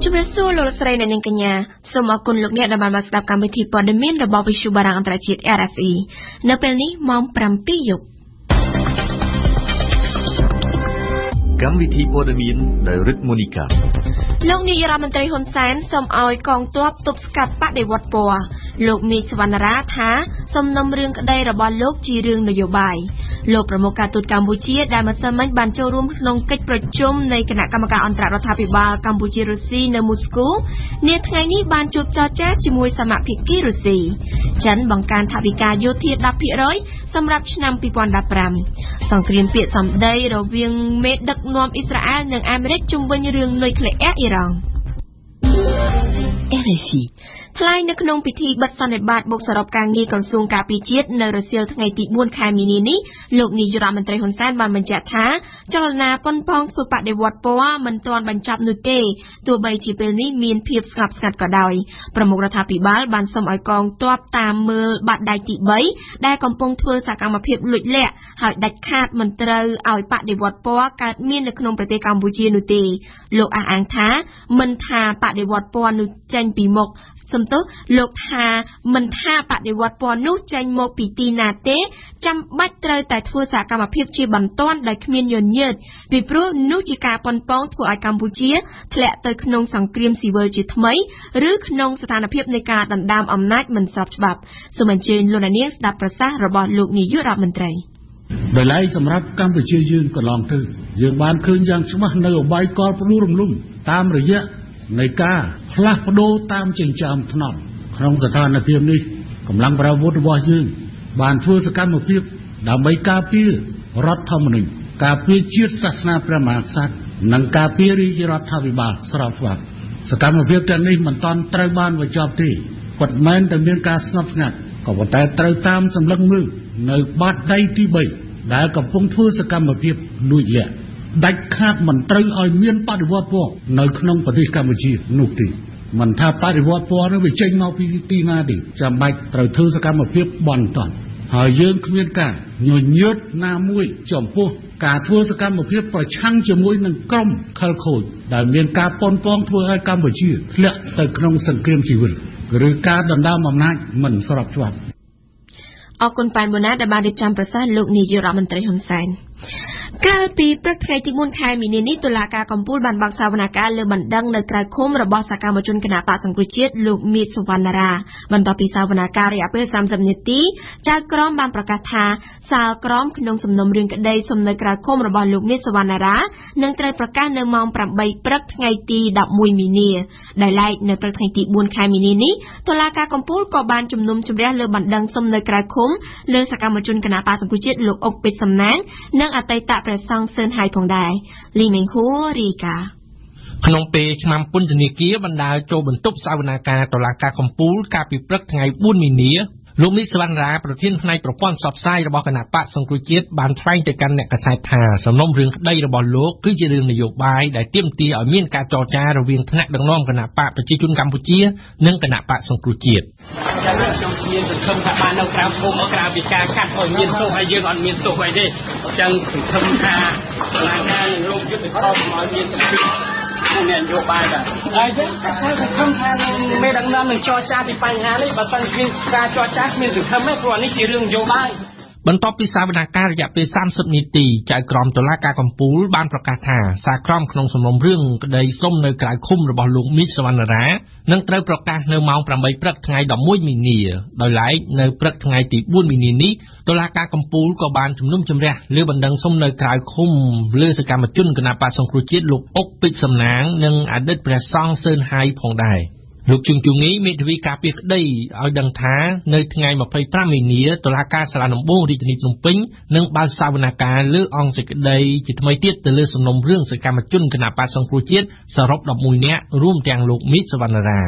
ជំរាបសួរលោកស្រីអ្នកនាងកញ្ញាសូមអរគុណលោកអ្នកដែលបានមកស្ដាប់កម្មវិធីព័ត៌មានរបស់វិទ្យុបារាំងអន្តរជាតិ RFE នៅពេលនេះម៉ោង 7 យប់កម្មវិធីព័ត៌មានដោយរិទ្ធមូនីកាលោកនាយរដ្ឋមន្ត្រីហ៊ុនសែនសូមឲ្យកងទ័ពទប់ស្កាត់បដិវត្តពណ៌លោកមីសវណ្ណរាថាសំណុំរឿងក្តីរបស់លោកជារឿងនយោបាយលោកប្រមុខការទូតកម្ពុជាដែលម្សិលមិញបានចូលរួមក្នុងកិច្ចប្រជុំនៃគណៈកម្មការអន្តររដ្ឋាភិបាលកម្ពុជារុស្ស៊ីនៅមូស្គូនាថ្ងៃនេះបានជួបចរចាជាមួយសមាភិកីរុស្ស៊ីចិនបង្កើនថវិកាយោធា 10% សម្រាប់ឆ្នាំ 2015 សង្គ្រាមពាក្យសម្ដីរវាងមេដឹកនាំអ៊ីស្រាអែលនិងអាមេរិកជុំវិញរឿងនុយក្លេអ៊ែរអ៊ីរ៉ង់ RFE ថ្លែងនៅក្នុងពិធីបិទសន្និបាតបុកសរុបការងារក្រសួងការពារជាតិនៅរសៀលថ្ងៃទី 4 ខែមីនានេះលោកនាយរដ្ឋមន្ត្រីហ៊ុនសែនបានបញ្ជាក់ថាចលនាប៉ុនប៉ងធ្វើបដិវត្តពណ៌មិនទាន់បញ្ចប់នោះទេទោះបីជាពេលនេះមានភាពស្ងប់ស្ងាត់ក៏ដោយប្រមុខរដ្ឋាភិបាលបានសូមឲ្យកងទ័ពតាមមើលបាតដៃទី 3 ដែលកំពុងធ្វើសកម្មភាពលួចលាក់ហើយដាច់ខាតមិនត្រូវឲ្យបដិវត្តពណ៌កើតមាននៅក្នុងប្រទេសកម្ពុជានោះទេលោកអះអាងថាមិនថាបដិវត្តពណ៌នោះចេញពីមុខសំទោសលោកថាមិនថាបដិវត្តពណ៌នោះចេញមកពីទីណាទេចាំបាច់ត្រូវតែធ្វើសកម្មភាពជាបន្ទាន់ដោយគ្មានយន់ញើតពីព្រោះនោះជាការប៉ុនប៉ងធ្វើឲ្យកម្ពុជាធ្លាក់ទៅក្នុងសង្គ្រាមស៊ីវិលជាថ្មីឬក្នុងស្ថានភាពនៃការដណ្ដើមអំណាចមិនស្របច្បាប់សូមអញ្ជើញលោកនាងស្ដាប់ប្រសាសន៍របស់លោកនាយករដ្ឋមន្ត្រីដោយឡែកសម្រាប់កម្ពុជាយើងកន្លងទៅយើងបានឃើញយ៉ាងច្បាស់នៅអបាយកលផ្ដួលរំលំតាមរយៈនៃការផ្លាស់ប្ដូរតាមចិញ្ចើមថ្នល់ក្នុងស្ថានភាពនេះកម្លាំងប្រយុទ្ធរបស់យើងបានធ្វើសកម្មភាពដើម្បីការពាររដ្ឋធម្មនុញ្ញការពារជាតិសាសនាព្រះមហាក្សត្រនិងការពាររាជរដ្ឋាភិបាលស្របច្បាប់សកម្មភាពទាំងនេះមិនទាន់ត្រូវបានបញ្ចប់ទេពិតមែនតែមានការស្ងប់ស្ងាត់ក៏ប៉ុន្តែត្រូវតាមសម្លឹងមើលនៅបាតដៃទី 3 ដែលកំពុងធ្វើសកម្មភាពលួចលាក់ដាច់ខាតមិនត្រូវឲ្យមានបដិវត្តពណ៌នៅក្នុងប្រទេសកម្ពុជានោះទេមិនថាបដិវត្តពណ៌នោះវាចេញមកពីទីណាទេចាំបាច់ត្រូវធ្វើសកម្មភាពបន្តហើយយើងគ្មានការញញើតណាមួយចំពោះការធ្វើសកម្មភាពប្រឆាំងជាមួយនឹងក្រុមខិលខូចដែលមានការប៉ុនប៉ងធ្វើឲ្យកម្ពុជាធ្លាក់ទៅក្នុងសង្គ្រាមស៊ីវិលឬការដណ្ដើមអំណាចមិនស្របច្បាប់អរគុណប៉ែនបូណាដែលបានរៀបចំប្រសាសន៍លោកនាយករដ្ឋមន្ត្រីហ៊ុនសែនកាលពីព្រឹកថ្ងៃទី 4 ខែមីនានេះតុលាការកំពូលបានបើកសវនកម្មលើបណ្ដឹងនៅក្រៅឃុំរបស់សកម្មជនគណបក្សសង្គ្រោះជាតិលោកមៀតសុវណ្ណរាបន្ទាប់ពីសវនកម្មរយៈពេល30នាទីចៅក្រមបានប្រកាសថាសាលក្រមក្នុងសំណុំរឿងក្តីសុំនៅក្រៅឃុំរបស់លោកមៀតសុវណ្ណរានឹងត្រូវប្រកាសនៅម៉ោង 8 ព្រឹកថ្ងៃទី11មីនាដែលឡែកនៅព្រឹកថ្ងៃទី 4 ខែមីនានេះតុលាការកំពូលក៏បានជំនុំជម្រះលើបណ្ដឹងសុំនៅក្រៅឃុំលើសកម្មជនគណបក្សសង្គ្រោះជាតិលោកអុកពេជ្រសំណាងនិងអតីតព្រះសង្ឃសឿនហៃផងដែរលីមេងហួររីកាក្នុងពេលឆ្នាំពន្ធនាគារបណ្ដាលចូលបន្ទប់សវនាការតុលាការកំពូលកាលពីព្រឹកថ្ងៃ 4 មីនាលោកមីសវណ្ណរាប្រធានផ្នែកប្រព័ន្ធផ្សព្វផ្សាយរបស់គណៈបក្សសង្គ្រោះជាតិបានថ្លែងទៅកាន់អ្នកកាសែតថាសំណុំរឿងក្តីរបស់លោកគឺជារឿងនយោបាយដែលទាមទារឲ្យមានការចរចារវាងថ្នាក់ដឹកនាំគណៈបកប្រជាជនកម្ពុជានិងគណៈបក្សសង្គ្រោះជាតិខ្ញុំមានសង្ឃឹមថាបាននៅក្រៅភូមិក្រៅពីការកាត់ឲ្យមានទោសហើយយើងអត់មានទោសអីទេអញ្ចឹងសង្ឃឹមថាដំណើរការនឹងលោកយុទ្ធធម៌ឲ្យមានសម្ពាធអ្នកនយោបាយបាទហើយយើងតែសង្ឃឹមថាមេដឹកនាំនឹងចរចាពីបញ្ហានេះបើសិនជាមានការចរចាគ្មានសង្ឃឹមទេព្រោះនេះជារឿងនយោបាយបន្ទាប់ពីសវនកម្មរយៈពេល30នាទីចៅក្រមតុលាការកំពូលបានប្រកាសថាសារក្រមក្នុងសំណុំរឿងក្តីសុំនៅក្រៅឃុំរបស់លោកមីសវណ្ណរានឹងត្រូវប្រកាសនៅម៉ោង 8 ព្រឹកថ្ងៃ11មីនាដោយឡែកនៅព្រឹកថ្ងៃទី 4 មីនានេះតុលាការកំពូលក៏បានជំនុំជម្រះលើបណ្ដឹងសុំនៅក្រៅឃុំលើសកម្មជនគណបក្សសង្គ្រោះជាតិលោកអុកពេជ្រសំណាងនិងអតីតព្រះសង្ឃសឿនហៃផងដែរលោកជុងជងីមេធាវីការពារក្តីឲ្យដឹងថានៅថ្ងៃ25មីនាតុលាការសាលាដំបងរាជធានីភ្នំពេញនឹងបើកសវនកម្មលើអង្គសេចក្តីជាថ្មីទៀតទៅលើសំណុំរឿងសកម្មជនគណបក្សសង្គ្រោះជាតិសរុប11នាក់រួមទាំងលោកមីសវណ្ណរា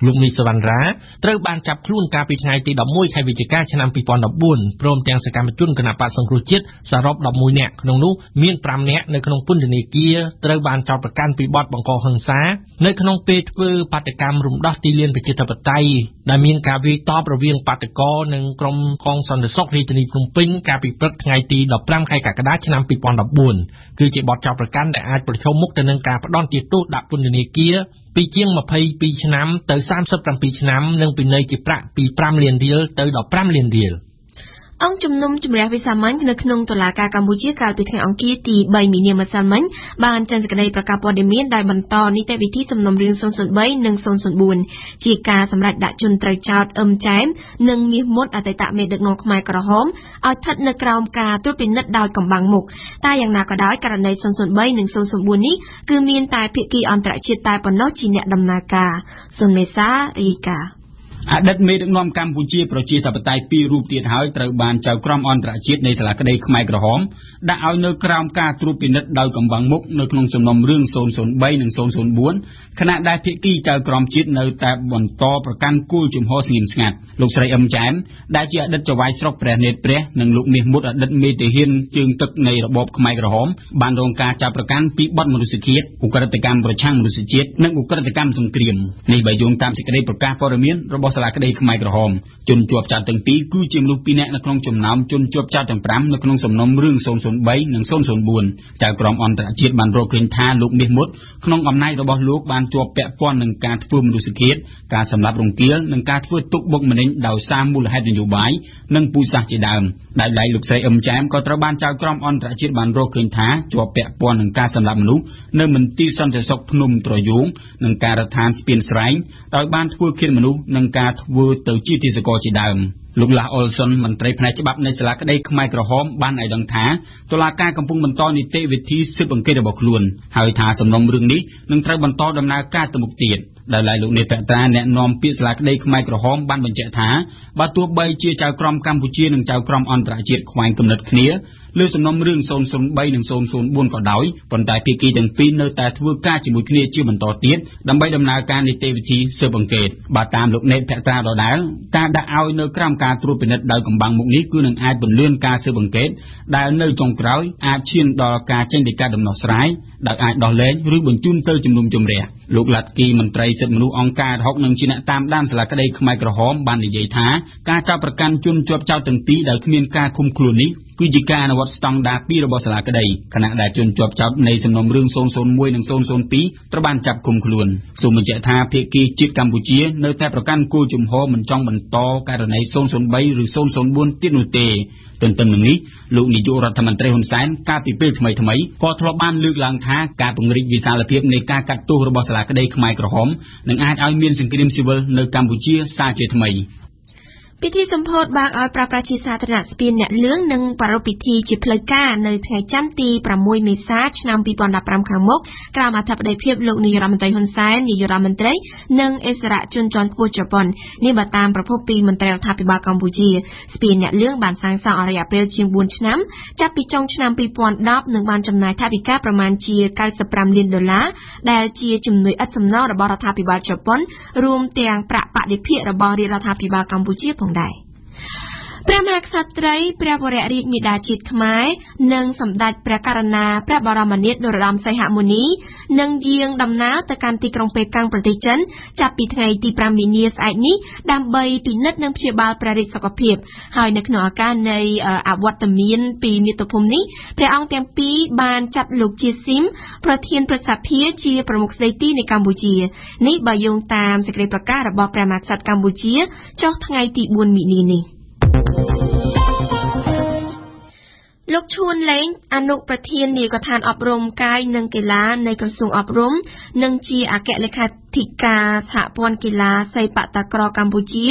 លោកមីសវណ្ណរាត្រូវបានចាប់ខ្លួនកាលពីថ្ងៃទី11ខែវិច្ឆិកាឆ្នាំ2014ព្រមទាំងសកម្មជនគណបក្សសង្គ្រោះជាតិសរុប11នាក់ក្នុងនោះមាន5នាក់នៅក្នុងពន្ធនាគារត្រូវបានចោទប្រកាន់ពីបទបង្កហិង្សានៅក្នុងពេលធ្វើបាតកម្មរំដោះទីលានប្រជាធិបតេយ្យដែលមានការវាយតបរវាងបាតកោនិងក្រុមកងសន្តិសុខរាជធានីភ្នំពេញកាលពីព្រឹកថ្ងៃទី15ខែកក្កដាឆ្នាំ2014គឺជាបទចោទប្រកាន់ដែលអាចប្រឈមមុខទៅនឹងការផ្ដន្ទាទោសដាក់ពន្ធនាគារ ពីជាង22ឆ្នាំទៅ37ឆ្នាំនិងពិន័យជាប្រាក់ពី5លានរៀលទៅ15លានរៀល អង្គជំនុំជម្រះវិសាមញ្ញនៅក្នុងតុលាការកម្ពុជាកាលពីថ្ងៃអង្គារទី 3 មីនាម្សិលមិញបានចេញសេចក្តីប្រកាសព័ត៌មានដោយបន្តនីតិវិធីសំណុំរឿង 003 និង 004 ជាការសម្រេចដាក់ជនត្រូវចោទអឹមចែមនិងមាសមុតអតីតមេដឹកនាំខ្មែរក្រហមឲ្យស្ថិតនៅក្រោមការត្រួតពិនិត្យដោយកំបាំងមុខតែយ៉ាងណាក៏ដោយករណី 003 និង 004 នេះគឺមានតែភាគីអន្តរជាតិតែប៉ុណ្ណោះជាអ្នកដំណើរការសុនមេសារីកាអតីតមេដឹកនាំកម្ពុជាប្រជាធិបតេយ្យ2រូបទៀតហើយត្រូវបានចៅក្រមអន្តរជាតិនៃសាលាក្តីខ្មែរក្រហមដាក់ឲ្យនៅក្រោមការត្រួតពិនិត្យដោយកំបាំងមុខនៅក្នុងសំណុំរឿង 003 និង 004 ខណៈដែលភាគីចៅក្រមជាតិនៅតែបន្តប្រកាន់គោលជំហរស្ងៀមស្ងាត់លោកស្រីអឹមចែមដែលជាអតីតចៅហ្វាយស្រុកព្រះនេតព្រះនិងលោកមាសមុតអតីតមេទាហានជើងទឹកនៃរបបខ្មែរក្រហមបានរងការចាប់ប្រកាន់ពីបទមនុស្សឃាតឧក្រិដ្ឋកម្មប្រឆាំងមនុស្សជាតិនិងឧក្រិដ្ឋកម្មសង្គ្រាមនេះបើយោងតាមសេចក្តីប្រកាសព័ត៌មានរបស់សាលាក្តីខ្មែរក្រហមជនជាប់ចោទទាំងពីរគឺជាមនុស្ស2នាក់នៅក្នុងចំណោមជនជាប់ចោទទាំង5នៅក្នុងសំណុំរឿង 003 និង 004 ចៅក្រមអន្តរជាតិបានរកឃើញថាលោកមាសមុតក្នុងអំណាចរបស់លោកបានជាប់ពាក់ព័ន្ធនឹងការធ្វើមនុស្សឃាតការសម្លាប់រង្គាលនិងការធ្វើទុកបុកម្នេញដោយសារមូលហេតុនយោបាយនិងពូជសាសន៍ជាដើមដែលដៃលោកស្រីអឹមចែមក៏ត្រូវបានចៅក្រមអន្តរជាតិបានរកឃើញថាជាប់ពាក់ព័ន្ធនឹងការសម្លាប់មនុស្សនៅមន្ទីរសន្តិសុខភ្នំត្រយងនិងការដ្ឋានស្ពានស្រែងដោយបានធ្វើឃាតមនុស្សនិងការធ្វើទៅជាទាសករជាដើមលោកឡាស់អុលសុនមន្ត្រីផ្នែកច្បាប់នៃសាលាក្តីខ្មែរក្រហមបានឲ្យដឹងថាតុលាការកំពុងបន្តនីតិវិធីស៊ើបអង្កេតរបស់ខ្លួនហើយថាសំណុំរឿងនេះនឹងត្រូវបន្តដំណើរការទៅមុខទៀតដោយឡែកលោកនេតត្រាអ្នកនាំពាក្យសាលាក្តីខ្មែរក្រហមបានបញ្ជាក់ថាបើទោះបីជាចៅក្រមកម្ពុជានិងចៅក្រមអន្តរជាតិខ្វែងគំនិតគ្នាលើសំណុំរឿង 003 និង 004 ក៏ដោយប៉ុន្តែភាគីទាំងពីរនៅតែធ្វើការជាមួយគ្នាជាបន្តទៀតដើម្បីដំណើរការនីតិវិធីស៊ើបអង្កេតបើតាមលោកនេតត្រាដដែលការដាក់ឲ្យនៅក្រោមការត្រួតពិនិត្យដោយកំបាំងមុខនេះគឺនឹងអាចពន្លឿនការស៊ើបអង្កេតដែលនៅចុងក្រោយអាចឈានដល់ការចេញដីកាដំណោះស្រាយដោយអាចដោះលែងឬបញ្ជូនទៅជំនុំជម្រះលោកឡាត់គីមន្ត្រីសិទ្ធិមនុស្សអង្គការរហុកនិងជាអ្នកតាមដានសាលាក្តីខ្មែរក្រហមបាននិយាយថាការចាប់ប្រកាន់ជនជាប់ចោទទាំងពីរដែលគ្មានការឃុំខ្លួននេះគឺជាការអនុវត្តស្តង់ដារ2របស់សាលាក្តីខណៈដែលជនជាប់ចោទនៃសំណុំរឿង 001 និង 002 ត្រូវបានចាប់ឃុំខ្លួនសូមបញ្ជាក់ថាភាគីជាតិកម្ពុជានៅតែប្រកាន់គោលជំហរមិនចង់បន្តករណី 003 ឬ 004 ទៀតនោះទេទន្ទឹមនឹងនេះលោកនាយករដ្ឋមន្ត្រីហ៊ុនសែនកាលពីពេលថ្មីក៏ធ្លាប់បានលើកឡើងថាការពង្រីកវិសាលភាពនៃការកាត់ទោសរបស់សាលាក្តីខ្មែរក្រហមនឹងអាចឲ្យមានសង្គ្រាមស៊ីវិលនៅកម្ពុជាសារជាថ្មីពិធីសម្ពោធបើកឲ្យប្រើប្រាស់ជាសាធារណៈស្ពានអ្នកលឿងនិងប្រារព្ធពិធីជាផ្លូវការនៅថ្ងៃច័ន្ទទី6មេសាឆ្នាំ2015ខាងមុខក្រោមអធិបតីភាពលោកនាយរដ្ឋមន្ត្រីហ៊ុនសែននាយករដ្ឋមន្ត្រីនិងអិសរាជជនជាន់ខ្ពស់ជប៉ុននេះបើតាមប្រភពពីមន្ត្រីរដ្ឋាភិបាលកម្ពុជាស្ពានអ្នកលឿងបានសាងសង់អស់រយៈពេលជាង4ឆ្នាំចាប់ពីចុងឆ្នាំ2010និងបានចំណាយថវិកាប្រមាណជា$95 លានដែលជាជំនួយឥតសំណងរបស់រដ្ឋាភិបាលជប៉ុនរួមទាំងប្រាក់បដិភាគរបស់រាជរដ្ឋាភិបាលកម្ពុជាផងដែរព្រះមហាក្សត្រីព្រះវររាជមាតាជាតិខ្មែរនិងសម្ដេចព្រះករុណាព្រះបរមនាថនរោត្តមសីហមុនីនឹងយាងដំណើរទៅកាន់ទីក្រុងប៉េកាំងប្រទេសចិនចាប់ពីថ្ងៃទី5មីនាស្អែកនេះដើម្បីពិនិត្យនិងព្យាបាលព្រះរាជសុខភាពហើយនៅក្នុងឱកាសនៃអវត្តមានពីមាតុភូមិនេះព្រះអង្គទាំងពីរបានចាត់លោកជាស៊ីមប្រធានព្រឹទ្ធសភាជាប្រមុខស្ដីទីនៃកម្ពុជានេះបើយោងតាមសេចក្តីប្រកាសរបស់ព្រះមហាក្សត្រកម្ពុជាចុះថ្ងៃទី4មីនានេះលោកឈួនលេងអនុប្រធាននាយកដ្ឋានអប់រំកាយនិងកីឡានៃក្រសួងអប់រំនិងជាអគ្គលេខាធិការសហព័ន្ធកីឡាសីប៉ាក់តាក្រកម្ពុជា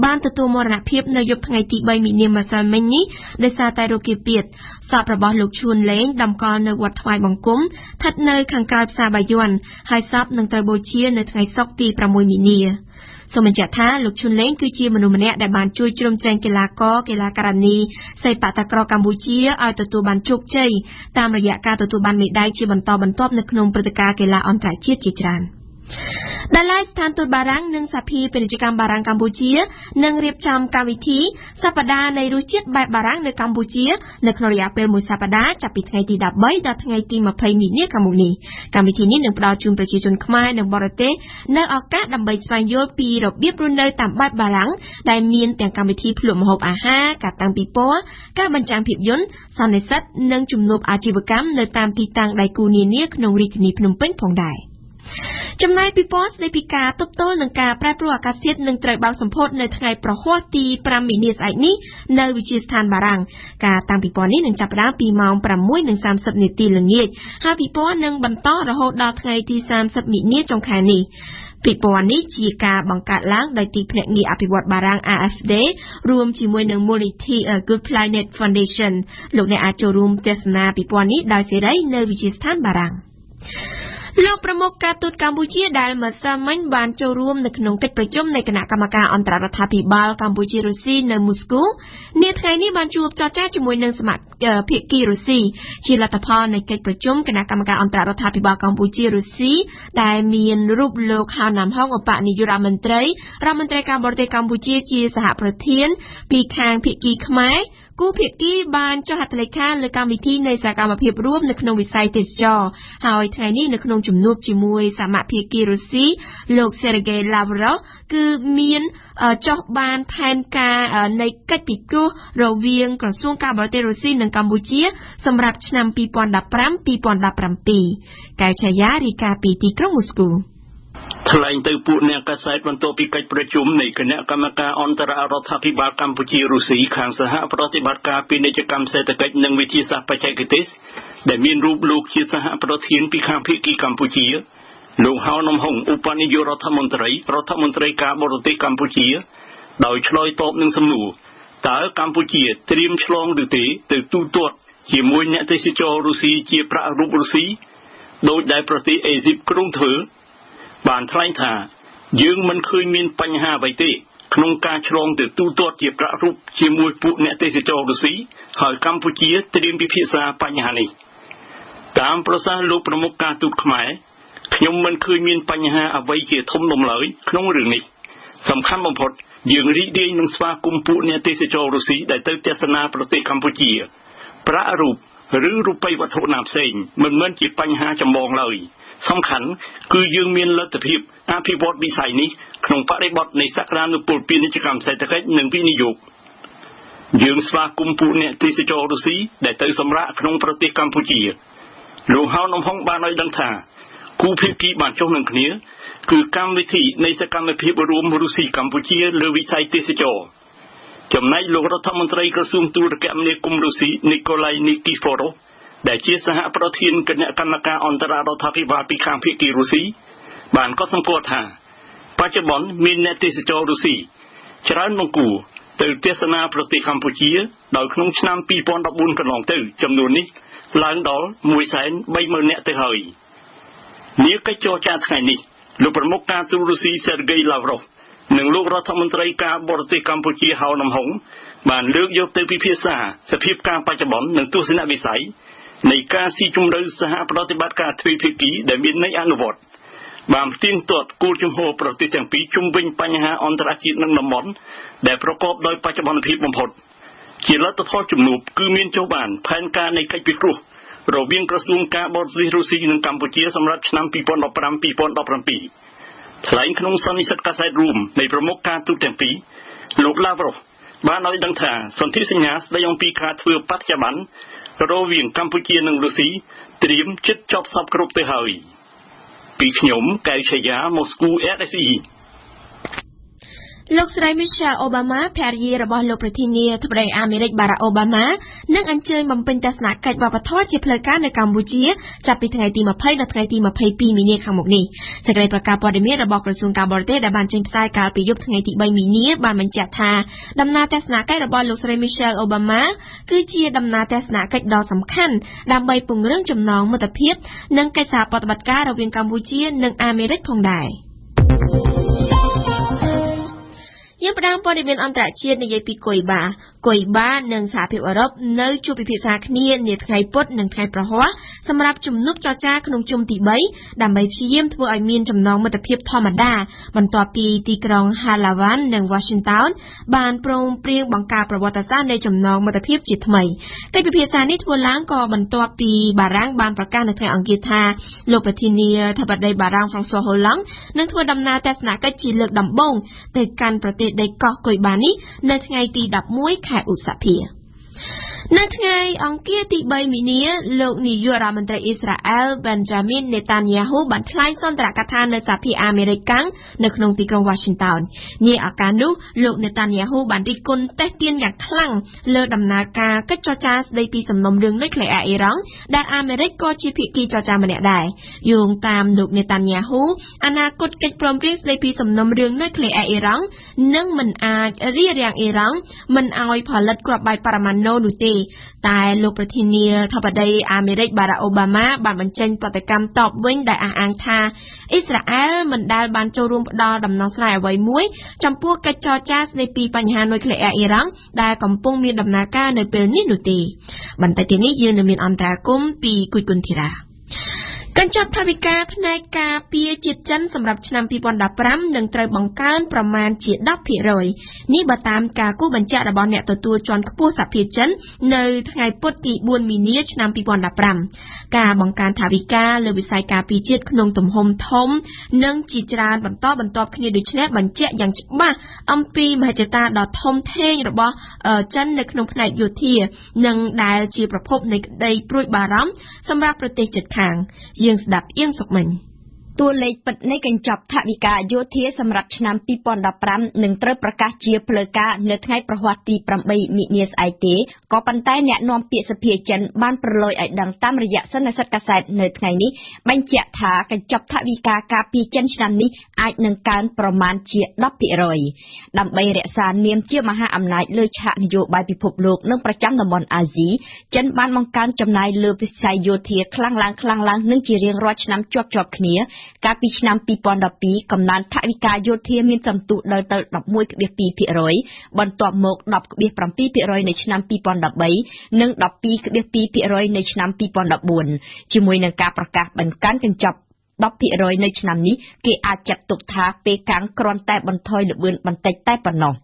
បានទទួលមរណភាពនៅយប់ថ្ងៃទី3មីនាម្សិលមិញនេះដោយសារតែរោគគាពាធសពរបស់លោកឈួនលេងតម្កល់នៅវត្តថ្វាយបង្គំស្ថិតនៅខាងក្រោយផ្សារបាយ័នហើយសពនឹងត្រូវបូជានៅថ្ងៃសុក្រទី6មីនាសូមបញ្ជាក់ថាលោកឈុនលេងគឺជាមនុស្សម្នាក់ដែលបានជួយជ្រោមជ្រែងកីឡាករកីឡាការិនីសីប៉ាក់តាក្រកម្ពុជាឲ្យទទួលបានជោគជ័យតាមរយៈការទទួលបានមេដាយជាបន្តបន្ទាប់នៅក្នុងព្រឹត្តិការណ៍កីឡាអន្តរជាតិជាច្រើនដែលឡែកស្ថានទូតបារាំងនិងសភាពាណិជ្ជកម្មបារាំងកម្ពុជានឹងរៀបចំកម្មវិធីសប្តាហ៍នៃរសជាតិបែបបារាំងនៅកម្ពុជានៅក្នុងរយៈពេល1សប្តាហ៍ចាប់ពីថ្ងៃទី13ដល់ថ្ងៃទី20មីនាខាងមុខនេះកម្មវិធីនេះនឹងផ្ដល់ជូនប្រជាជនខ្មែរនិងបរទេសនៅឱកាសដើម្បីស្វែងយល់ពីរបៀបរស់នៅតាមបែបបារាំងដែលមានទាំងកម្មវិធីភ្លក់ម្ហូបអាហារការតាំងពិព័រណ៍ការបញ្ចាំងភាពយន្តសន្និសីទនិងជំនួបអាជីវកម្មនៅតាមទីតាំងដៃគូនានាក្នុងរាជធានីភ្នំពេញផងដែរ ចំណែកពីព័ត៌មានពីការទប់ទល់នឹងការប្រែប្រួលអាកាសធាតុនឹងត្រូវបានសម្ពោធនៅថ្ងៃប្រហ័សទី5មីនាស្អែកនេះនៅវិទ្យាស្ថានបារាំងការតាំងពិព័រណ៍នេះនឹងចាប់ផ្ដើមពីម៉ោង 6:30 នាទីល្ងាចហើយពិព័រណ៍នឹងបន្តរហូតដល់ថ្ងៃទី30មីនាចុងខែនេះពិព័រណ៍នេះជាការបង្កើតឡើងដោយទីភ្នាក់ងារអភិវឌ្ឍបារាំង AFD រួមជាមួយនឹងមូលនិធិ Good Planet Foundation លោកអ្នកអាចចូលរួមទស្សនាពិព័រណ៍នេះដោយសេរីនៅវិទ្យាស្ថានបារាំងលោកប្រមុខការទូតកម្ពុជាដែលម្សិលមិញបានចូលរួមនៅក្នុងកិច្ចប្រជុំនៃគណៈកម្មការអន្តររដ្ឋាភិបាលកម្ពុជារុស្ស៊ីនៅមូស្គូនាថ្ងៃនេះបានជួបចរចាជាមួយនឹងសមាជិកភាគីរុស្ស៊ីជាលទ្ធផលនៃកិច្ចប្រជុំគណៈកម្មការអន្តររដ្ឋាភិបាលកម្ពុជារុស្ស៊ីដែលមានរូបលោកហៅណាំហុងឧបនាយករដ្ឋមន្ត្រីការបរទេសកម្ពុជាជាសហប្រធានពីខាងភាគីខ្មែរគូភាគីបានចុះហត្ថលេខាលើកម្មវិធីនៃសកម្មភាពរួមនៅក្នុងវិស័យទេសចរណ៍ហើយថ្ងៃនេះនៅក្នុងជំនួបជាមួយសមាភាគីរុស្ស៊ីលោក Sergei Lavrov គឺមានចុះបានផែនការនៃកិច្ចពិគ្រោះរវាងក្រសួងការបរទេសរុស្ស៊ីនិងកម្ពុជាសម្រាប់ឆ្នាំ 2015-2017 កែវឆាយារាយការណ៍ពីទីក្រុងមូស្គូថ្លែងទៅពួកអ្នកកាសែតបន្ទាប់ពីកិច្ចប្រជុំនៃគណៈកម្មការអន្តររដ្ឋាភិបាលកម្ពុជារុស្ស៊ីខាងសហប្រតិបត្តិការពាណិជ្ជកម្មសេដ្ឋកិច្ចនិងវិទ្យាសាស្ត្របច្ចេកទេសដែលមានរូបលោកជាសហប្រធានពីខាងភាគីកម្ពុជាលោកហៅនំហុងឧបនាយករដ្ឋមន្ត្រីការបរទេសកម្ពុជាដោយឆ្លើយតបនឹងសំណួរតើកម្ពុជាត្រៀមឆ្លងឬទេទៅទូទាត់ជាមួយអ្នកទេសចររុស្ស៊ីជាប្រាក់រូបរុស្ស៊ីដោយដែលប្រទេសអេស៊ីបគ្រោងធ្វើបានថ្លែងថាយើងមិនឃើញមានបញ្ហាអ្វីទេក្នុងការឆ្លងទៅទូទាត់ជាប្រាក់រូបជាមួយពួកអ្នកទេសចររុស្ស៊ីហើយកម្ពុជាត្រៀមពិភាក្សាបញ្ហានេះតាមប្រសាសន៍លោកប្រមុខការទូតខ្មែរខ្ញុំមិនឃើញមានបញ្ហាអ្វីជាធំដុំឡើយក្នុងរឿងនេះសំខាន់បំផុតយើងរីករាយនឹងស្វាគមន៍ពួកអ្នកទេសចររុស្ស៊ីដែលទៅទស្សនាប្រទេសកម្ពុជាប្រាក់រូបឬរូបិយវត្ថុណាផ្សេងមិនមែនជាបញ្ហាចម្បងឡើយសំខាន់គឺយើងមានលទ្ធភាពអភិវឌ្ឍវិស័យនេះក្នុងបរិបទនៃសក្តានុពលពាណិជ្ជកម្មសេដ្ឋកិច្ចនិងវិនិយោគយើងស្វាគមន៍ពួកអ្នកទេសចររុស្ស៊ីដែលទៅសម្រាកក្នុងប្រទេសកម្ពុជាលោកហៅនំហុងបានឲ្យដឹងថាគូភាគីបានចុះនឹងគ្នាគឺកម្មវិធីនៃសកម្មភាពរួមរុស្ស៊ីកម្ពុជាលើវិស័យទេសចរចំណែកលោករដ្ឋមន្ត្រីក្រសួងទូរគមនាគមន៍រុស្ស៊ីនីកូឡៃនីគីហ្វូរ៉ូដែលជាសហប្រធានគណៈកម្មការអន្តររដ្ឋាភិបាលពីខាងភាគីរុស្ស៊ីបានកត់សម្គាល់ថាបច្ចុប្បន្នមានអ្នកទេសចររុស្ស៊ីច្រើនបង្គួរទៅទស្សនាប្រទេសកម្ពុជាដោយក្នុងឆ្នាំ2014កន្លងទៅចំនួននេះឡើងដល់ 130,000 នាក់ទៅហើយនាកិច្ចចរចាថ្ងៃនេះលោកប្រមុខការទូតរុស្ស៊ី Sergei Lavrov និងលោករដ្ឋមន្ត្រីការបរទេសកម្ពុជាហៅនំហុងបានលើកយកទៅពិភាក្សាសភាពការបច្ចុប្បន្ននិងទស្សនវិស័យនៃការស៊ីជម្រៅសហប្រតិបត្តិការទ្វេភាគីដែលមានន័យអនុវត្តបានផ្ទៀងទាត់គោលជំហរប្រទេសទាំងពីរជុំវិញបញ្ហាអន្តរជាតិនិងតំបន់ដែលប្រកបដោយបច្ចុប្បន្នភាពបំផុតជាលទ្ធផលជំនួបគឺមានចុះបានផែនការនៃកិច្ចពិគ្រោះរវាងក្រសួងការបរទេសរុស្ស៊ីនិងកម្ពុជាសម្រាប់ឆ្នាំ 2015-2017 ថ្លែងក្នុងសន្និសីទកាសែតរួមនៃប្រមុខការទូតទាំងពីរលោក Lavrov បានឲ្យដឹងថាសន្ធិសញ្ញាស្តីអំពីការធ្វើបដិបត្តិរវាងកម្ពុជានិងរុស្ស៊ីត្រៀមជិតចប់សពគ្រប់ទៅហើយពីខ្ញុំកែវឆាយាម៉ូស្គូ RFE លោកស្រី Michelle Obama ភរិយារបស់លោកប្រធានាធិបតីអាមេរិក Barack Obama នឹងអញ្ជើញបំពេញទស្សនកិច្ចវប្បធម៌ជាផ្លូវការនៅកម្ពុជាចាប់ពីថ្ងៃទី20ដល់ថ្ងៃទី22មីនាខាងមុខនេះសេចក្តីប្រកាសព័ត៌មានរបស់ក្រសួងការបរទេសដែលបានចេញផ្សាយកាលពីយប់ថ្ងៃទី3មីនាបានបញ្ជាក់ថាដំណើរទស្សនកិច្ចរបស់លោកស្រី Michelle Obama គឺជាដំណើរទស្សនកិច្ចដ៏សំខាន់ដើម្បីពង្រឹងចំណងមិត្តភាពនិងកិច្ចសហប្រតិបត្តិការរវាងកម្ពុជានិងអាមេរិកផងដែរយើងផ្ដើមព័ត៌មានអន្តរជាតិនិយាយពីគុយបានិងសហភាពអឺរ៉ុបនៅជួបពិភាក្សាគ្នានាថ្ងៃពុធនិងថ្ងៃប្រហ័សសម្រាប់ជំនួបចរចាក្នុងជុំទី3ដើម្បីព្យាយាមធ្វើឲ្យមានចំណងមិត្តភាពធម្មតាបន្ទាប់ពីទីក្រុង Halavan និង Washington បានព្រមព្រៀងបង្កើតប្រវត្តិសាស្ត្រនៃចំណងមិត្តភាពជាថ្មីកិច្ចពិភាក្សានេះធ្វើឡើងក៏បន្ទាប់ពីបារាំងបានប្រកាសនៅថ្ងៃអង្គារថាលោកប្រធានាធិបតីបារាំង François Hollande នឹងធ្វើដំណើរទស្សនកិច្ចជាលើកដំបូងទៅកាន់ប្រទេសដីកោះគុយបានេះនៅថ្ងៃទី11ខែឧសភា នៅថ្ងៃអង្គារទី3មីនាលោកនាយករដ្ឋមន្ត្រីអ៊ីស្រាអែល Benjamin Netanyahu បានថ្លែងសន្ទរកថានៅសហភាពអាមេរិកកាំងនៅក្នុងទីក្រុង Washington នាឱកាសនោះលោក Netanyahu បានរិះគន់តេស្តទានយ៉ាងខ្លាំងលើដំណើរការកិច្ចចរចាស្តីពីសំណុំរឿងនុយក្លេអ៊ែរអ៊ីរ៉ង់ដែលអាមេរិកក៏ជាភាគីចរចាម្នាក់ដែរយោងតាមលោក Netanyahu អនាគតកិច្ចព្រមព្រៀងស្តីពីសំណុំរឿងនុយក្លេអ៊ែរអ៊ីរ៉ង់នឹងមិនអាចរារាំងអ៊ីរ៉ង់មិនឲ្យផលិតគ្រាប់បែកបរមាណូនោះទេតែលោកប្រធានាធិបតីអាមេរិក Barack Obama បានបញ្ចេញប្រតិកម្មតបវិញដែលអះអាងថាអ៊ីស្រាអែលមិនដែលបានចូលរួមផ្ដល់ដំណោះស្រាយអ្វីមួយចំពោះកិច្ចចរចាស្តីពីបញ្ហានុយក្លេអ៊ែរអ៊ីរ៉ង់ដែលកំពុងមានដំណើរការនៅពេលនេះនោះទេបន្តិចទៀតនេះយើងនឹងមានអន្តរាគមន៍ពីគុយគុនធីរ៉ាកញ្ចប់ថវិកាផ្នែកការពារជាតិចិនសម្រាប់ឆ្នាំ2015នឹងត្រូវបង្កើនប្រមាណជា 10% នេះបើតាមការគូសបញ្ជាក់របស់អ្នកទទួលជាន់ខ្ពស់សហភាពចិននៅថ្ងៃពុធទី4មីនាឆ្នាំ2015ការបង្កើនថវិកាលើវិស័យការពារជាតិក្នុងទំហំធំនិងជាច្រើនបន្តបន្ទាប់គ្នាដូច្នេះបញ្ជាក់យ៉ាងច្បាស់អំពីមហិច្ឆតាដ៏ធំធេងរបស់ចិននៅក្នុងផ្នែកយោធានិងដែលជាប្រភពនៃក្តីព្រួយបារម្ភសម្រាប់ប្រទេសជិតខាងយើងស្ដាប់អៀងសុកមិញតួលេខពិតនៃកញ្ចប់ថវិកាយោធាសម្រាប់ឆ្នាំ2015នឹងត្រូវប្រកាសជាផ្លូវការនៅថ្ងៃប្រហ័សទី8មិនិនាស្អែកទេក៏ប៉ុន្តែអ្នកនាំពាក្យសភាចិនបានប្រឡយឲ្យដឹងតាមរយៈសន្និសីទកាសែតនៅថ្ងៃនេះបញ្ជាក់ថាកញ្ចប់ថវិកាការពារចិនឆ្នាំនេះអាចនឹងកើនប្រមាណជា 10% ដើម្បីរក្សានាមជាមហាអំណាចលើឆាកនយោបាយពិភពលោកនិងប្រចាំតំបន់អាស៊ីចិនបានបង្កើនចំណាយលើវិស័យយោធាខ្លាំងឡើងនិងជារៀងរាល់ឆ្នាំជាប់គ្នាកាលពីឆ្នាំ2012កំណើនថវិកាយោធាមានសន្ទុះដល់ទៅ 11.2% បន្ទាប់មក 10.7% នៅឆ្នាំ2013និង 12.2% នៅឆ្នាំ2014ជាមួយនឹងការប្រកាសបង្កើនកញ្ចប់ 10% នៅឆ្នាំនេះគេអាចចាត់ទុកថាពេលកាំងគ្រាន់តែបន្ថយល្បឿនបន្តិចតែប៉ុណ្ណោះ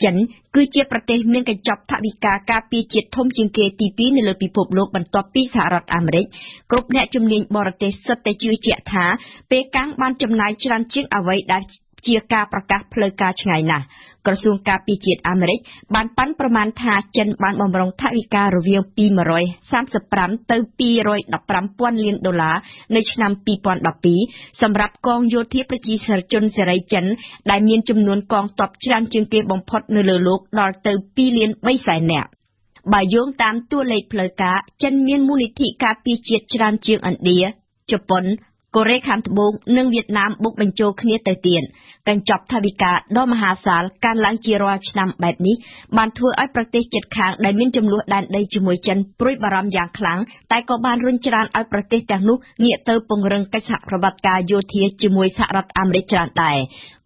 ចិនគឺជាប្រទេសមានកញ្ចប់ថវិកាការពារជាតិធំជាងគេទី2នៅលើពិភពលោកបន្ទាប់ពីសហរដ្ឋអាមេរិកគ្រប់អ្នកជំនាញបរទេសសុទ្ធតែជឿជាក់ថាពេលកាំងបានចំណាយច្រើនជាងអ្វីដែលជាការប្រកាសផ្លូវការឆ្ងាយណាស់ក្រសួងការពារជាតិអាមេរិកបានប៉ាន់ប្រមាណថាចិនបានបំរុងថវិការវាងពី135ទៅ215,000លានដុល្លារនៅឆ្នាំ2012សម្រាប់កងយោធាប្រជាជនសេរីចិនដែលមានចំនួនកងទ័ពច្រើនជាងគេបំផុតនៅលើលោកដល់ទៅ2លាន3សែននាក់បើយោងតាមតួលេខផ្លូវការចិនមានមូលនិធិការពារជាតិច្រើនជាងឥណ្ឌាជប៉ុនកូរ៉េខាងត្បូងនិងវៀតណាមបុកបញ្ចូលគ្នាទៅទៀតកញ្ចប់ថវិកាដ៏មហាសាលកើនឡើងជារាល់ឆ្នាំបែបនេះបានធ្វើឲ្យប្រទេសជិតខាងដែលមានចំនួនដែនដីជាមួយចិនព្រួយបារម្ភយ៉ាងខ្លាំងតែក៏បានរុញច្រានឲ្យប្រទេសទាំងនោះងាកទៅពង្រឹងកិច្ចសហប្រតិបត្តិការយោធាជាមួយសហរដ្ឋអាមេរិកច្រើនដែរ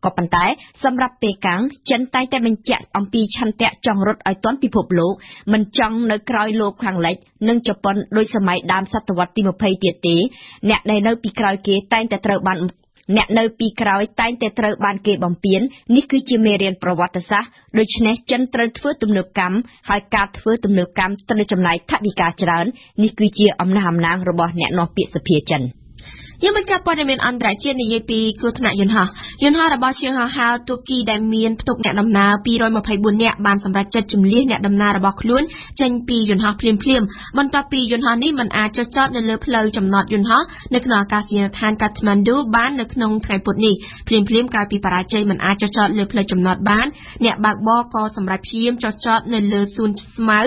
ក៏ប៉ុន្តែសម្រាប់ពេលកាំងចិនតែងតែបញ្ជាក់អំពីឆន្ទៈចង់រត់ឲ្យទាន់ពិភពលោកមិនចង់នៅក្រោយលោកខាងលិចនិងជប៉ុនដោយសម័យដើមសតវត្សទី20ទៀតទេអ្នកដែលនៅពីក្រោយគេតែងតែត្រូវបានគេបំពាននេះគឺជាមេរៀនប្រវត្តិសាស្ត្រដូច្នេះចិនត្រូវធ្វើទំនើបកម្មហើយការធ្វើទំនើបកម្មត្រូវចំណាយថវិកាច្រើននេះគឺជាអំណះអំណាងរបស់អ្នកនាំពាក្យសភាចិនយើងបញ្ចប់ព័ត៌មានអន្តរជាតិនិយាយពីគ្រោះថ្នាក់យន្តហោះរបស់ជាងហោះហើរទូគីដែលមានផ្ទុកអ្នកដំណើរ224នាក់បានសម្រេចចិត្តជម្លៀសអ្នកដំណើររបស់ខ្លួនចេញពីយន្តហោះភ្លាមបន្ទាប់ពីយន្តហោះនេះមិនអាចចុះចតនៅលើផ្លូវចំណតយន្តហោះនៅក្នុងអាកាសយានដ្ឋានកាត្មាន់ឌូបាននៅក្នុងថ្ងៃពុធនេះភ្លាមក្រោយពីបរាជ័យមិនអាចចុះចតលើផ្លូវចំណតបានអ្នកបើកបរក៏សម្រេចព្យាយាមចុះចតនៅលើសួនស្មៅ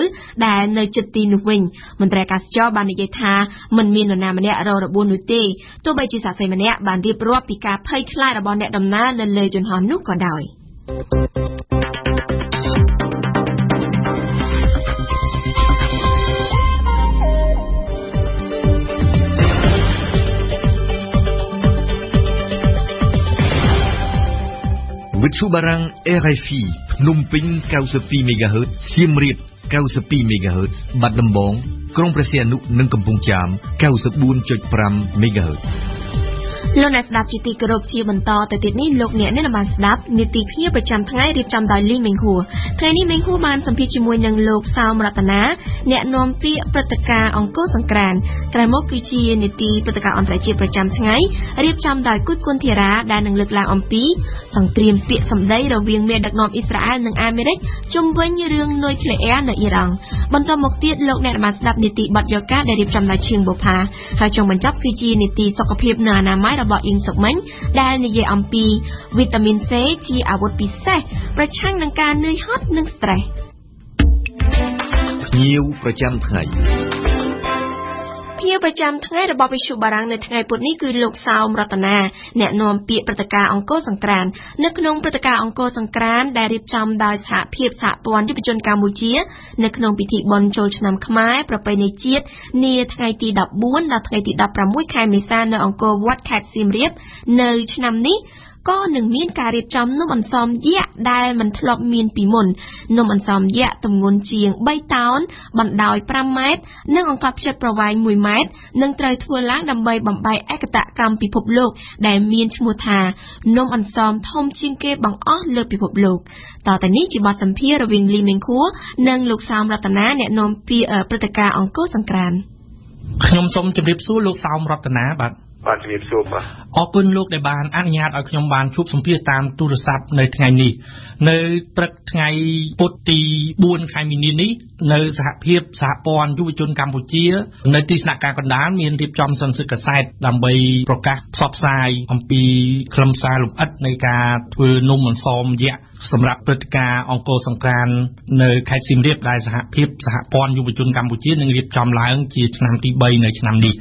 ដែលនៅជិតទីនោះវិញមន្ត្រីអាកាសចរបាននិយាយថាមិនមាននរណាម្នាក់រងរបួសនោះទេទោះបីជាសាស្ត្រីម្នាក់បានរៀបរាប់ពីការភ័យខ្លាចរបស់អ្នកដំណើរនៅលើយន្តហោះនោះក៏ដោយវិទ្យុបារាំង RFI ភ្នំពេញ 92 MHz សៀមរាប 92 MHz បាត់ដំបងក្រុងព្រះសីហនុនិងកំពង់ចាម 94.5 MHz លោកអ្នកស្ដាប់ជាទីគោរពជាបន្តទៅទៀតនេះលោកអ្នកនឹងបានស្ដាប់នីតិភាពប្រចាំថ្ងៃរៀបចំដោយលីមេងហួរថ្ងៃនេះមេងហួរបានសម្ភាសជាមួយនឹងលោកសោមរតនាអ្នកនាំពាក្យព្រឹត្តិការណ៍អង្គរសង្ក្រាន្តក្រោយមកគឺជានីតិព្រឹត្តិការណ៍អន្តរជាតិប្រចាំថ្ងៃរៀបចំដោយគុជគុនធីរ៉ាដែលនឹងលើកឡើងអំពីសង្គ្រាមពាក្យសម្ដីរវាងមេដឹកនាំអ៊ីស្រាអែលនិងអាមេរិកជុំវិញរឿងនុយក្លេអ៊ែរនៅអ៊ីរ៉ង់បន្តមកទៀតលោកអ្នកបានស្ដាប់នីតិបទយោការដែលរៀបចំដោយឈៀងបុផាហើយចុងបញ្ចប់គឺជានីតិសុខភាពនិងអនាម័យរបស់អ៊ីងសុកមិញដែលនិយាយអំពីវីតាមីន C ជាអាវុធពិសេសប្រឆាំងនឹងការនឿយហត់និង stress ភ្ញៀវប្រចាំថ្ងៃភ្ញៀវប្រចាំថ្ងៃរបស់វិទ្យុបារាំងនៅថ្ងៃពុធនេះគឺលោកសោមរតនាអ្នកនាំពាក្យព្រឹត្តិការណ៍អង្គរសង្ក្រាន្តនៅក្នុងព្រឹត្តិការណ៍អង្គរសង្ក្រាន្តដែលរៀបចំដោយសហភាពសហព័ន្ធយុវជនកម្ពុជានៅក្នុងពិធីបុណ្យចូលឆ្នាំខ្មែរប្រពៃណីជាតិនាថ្ងៃទី14ដល់ថ្ងៃទី16ខែមេសានៅអង្គរវត្តខេត្តសៀមរាបនៅឆ្នាំនេះក៏នឹងមានការរៀបចំនំអន្សមយក្សដែលមិនធ្លាប់មានពីមុននំអន្សមយក្សទម្ងន់ជាង3តោនបណ្ដោយ5ម៉ែត្រនិងអង្កត់ផ្ចិតប្រវែង1ម៉ែត្រនឹងត្រូវធ្វើឡើងដើម្បីបំបែកឯកតកម្មពិភពលោកដែលមានឈ្មោះថានំអន្សមធំជាងគេបង្អស់លើពិភពលោកតទៅនេះជាបទសម្ភាសន៍រវាងលីមេងខួរនិងលោកសោមរតនាអ្នកនាំពាក្យព្រឹត្តិការណ៍អង្គរសង្ក្រាន្តខ្ញុំសូមជម្រាបសួរលោកសោមរតនាបាទជំរាបសួរបាទអរគុណលោកដែលបានអនុញ្ញាតឲ្យខ្ញុំបានជួបសម្ភាសន៍តាមទូរស័ព្ទនៅថ្ងៃនេះនៅព្រឹកថ្ងៃពុធទី4ខែមីនានេះនៅសហភាពសហព័ន្ធយុវជនកម្ពុជានៅទីស្នាក់ការកណ្ដាលមានរៀបចំសន្និសីទកាសែតដើម្បីប្រកាសផ្សព្វផ្សាយអំពីខ្លឹមសារលម្អិតនៃការធ្វើនំអន្សមយក្សសម្រាប់ព្រឹត្តិការណ៍អង្គរសង្ក្រាន្តនៅខេត្តសៀមរាបដែលសហភាពសហព័ន្ធយុវជនកម្ពុជានឹងរៀបចំឡើងជាឆ្នាំទី3នៅឆ្នាំនេះ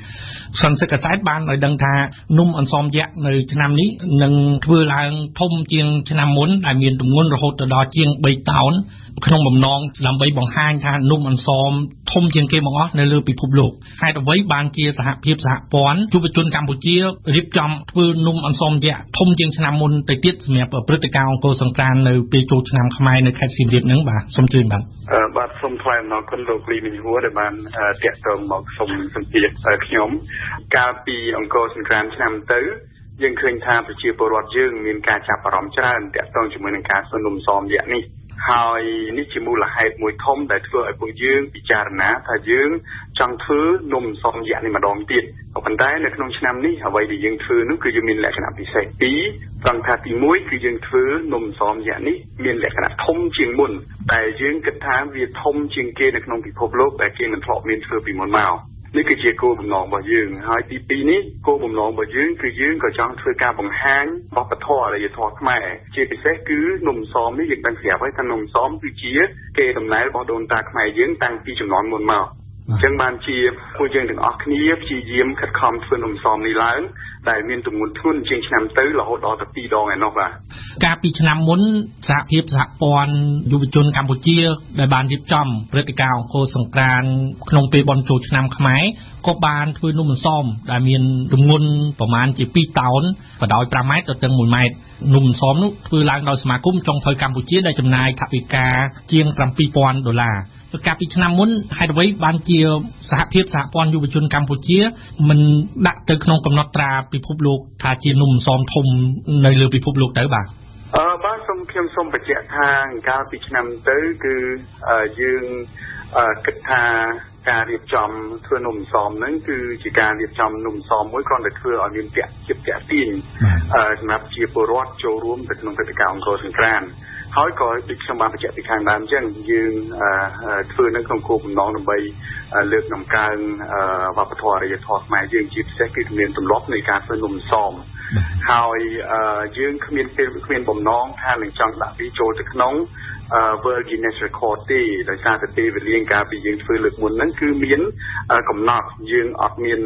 សន្និសីទកាសែតបានឲ្យដឹងថានំអន្សមយក្សនៅឆ្នាំនេះនឹងធ្វើឡើងធំជាងឆ្នាំមុនដែលមានទម្ងន់រហូតដល់ជាង3តោនក្នុងបំណងដើម្បីបង្ហាញថានំអន្សមធំជាងគេបង្អស់នៅលើពិភពលោកហេតុអ្វីបានជាសហភាពសហព័ន្ធយុវជនកម្ពុជារៀបចំធ្វើនំអន្សមយក្សធំជាងឆ្នាំមុនទៅទៀតសម្រាប់ព្រឹត្តិការណ៍អង្គរសង្ក្រាន្តនៅពេលចូលឆ្នាំខ្មែរនៅខេត្តសៀមរាបហ្នឹងបាទសូមជឿបាទបាទសូមថ្លែងអំណរគុណលោកលីមីងហួរដែលបានតាក់ទងមកសូមសម្ភាសន៍ខ្ញុំកាលពីអង្គរសង្ក្រាន្តឆ្នាំទៅយើងឃើញថាប្រជាពលរដ្ឋយើងមានការចាប់អារម្មណ៍ច្រើនតាក់ទងជាមួយនឹងការធ្វើនំអន្សមយក្សនេះហើយនេះជាមូលហេតុមួយធំដែលធ្វើឲ្យពួកយើងពិចារណាថាយើងចង់ធ្វើនំអន្សមយក្សនេះម្ដងទៀតក៏ប៉ុន្តែនៅក្នុងឆ្នាំនេះអ្វីដែលយើងធ្វើនោះគឺយើងមានលក្ខណៈពិសេសពីរត្រង់ថាទី1គឺយើងធ្វើនំអន្សមយក្សនេះមានលក្ខណៈធំជាងមុនតែយើងគិតថាវាធំជាងគេនៅក្នុងពិភពលោកដែលគេមិនធ្លាប់មានធ្វើពីមុនមកនេះគឺជាគោលបំណងរបស់យើងហើយទី2នេះគោលបំណងរបស់យើងគឺយើងក៏ចង់ធ្វើការបង្ហាញវប្បធម៌អរិយធម៌ខ្មែរជាពិសេសគឺនំអន្សមនេះយើងដឹងស្រាប់ហើយថានំអន្សមគឺជាកេរដំណែលរបស់ដូនតាខ្មែរយើងតាំងពីជំនាន់មុនមកអញ្ចឹងបានជាពួកយើងទាំងអស់គ្នាព្យាយាមខិតខំធ្វើនំអន្សមនេះឡើងដែលមានទម្ងន់ធ្ងន់ជាងឆ្នាំទៅរហូតដល់ទៅ2ដងឯនោះបាទកាលពីឆ្នាំមុនសហភាពសហព័ន្ធយុវជនកម្ពុជាដែលបានរៀបចំព្រឹត្តិការណ៍អង្គរសង្ក្រាន្តក្នុងពេលបុណ្យចូលឆ្នាំខ្មែរក៏បានធ្វើនំអន្សមដែលមានទម្ងន់ប្រមាណជា2តោនបណ្ដោយ5ម៉ែត្រដល់ទៅ1ម៉ែត្រនំអន្សមនោះធ្វើឡើងដោយសមាគមចុងភៅកម្ពុជាដែលចំណាយថវិកាជាង$7,000កាលពីឆ្នាំមុនហេតុអ្វីបានជាសហភាពសហព័ន្ធយុវជនកម្ពុជាមិនដាក់ទៅក្នុងកំណត់ត្រាពិភពលោកថាជានំអន្សមធំនៅលើពិភពលោកទៅបាទបាទខ្ញុំសូមបញ្ជាក់ថាកាលពីឆ្នាំទៅគឺយើងគិតថាការរៀបចំធ្វើនំអន្សមហ្នឹងគឺជាការរៀបចំនំអន្សមមួយគ្រាន់តែធ្វើឲ្យមានតាក់ទាញសម្រាប់ជាពលរដ្ឋចូលរួមទៅក្នុងព្រឹត្តិការណ៍អង្គរសង្ក្រាន្តហើយក៏ដូចខ្ញុំបានបញ្ជាក់ពីខាងដើមអញ្ចឹងយើងធ្វើនៅក្នុងគោលបំណងដើម្បីលើកតម្កើងវប្បធម៌អរិយធម៌ខ្មែរយើងជាពិសេសគឺមានទម្លាប់នៃការធ្វើនំអន្សមហើយយើងគ្មានបំណងថានឹងចង់ដាក់វាចូលទៅក្នុងWorld Guinness Record ទេដោយសារតែពេលវេលាកាលពីយើងធ្វើលើកមុនហ្នឹងគឺមានកំណត់យើងអត់មាន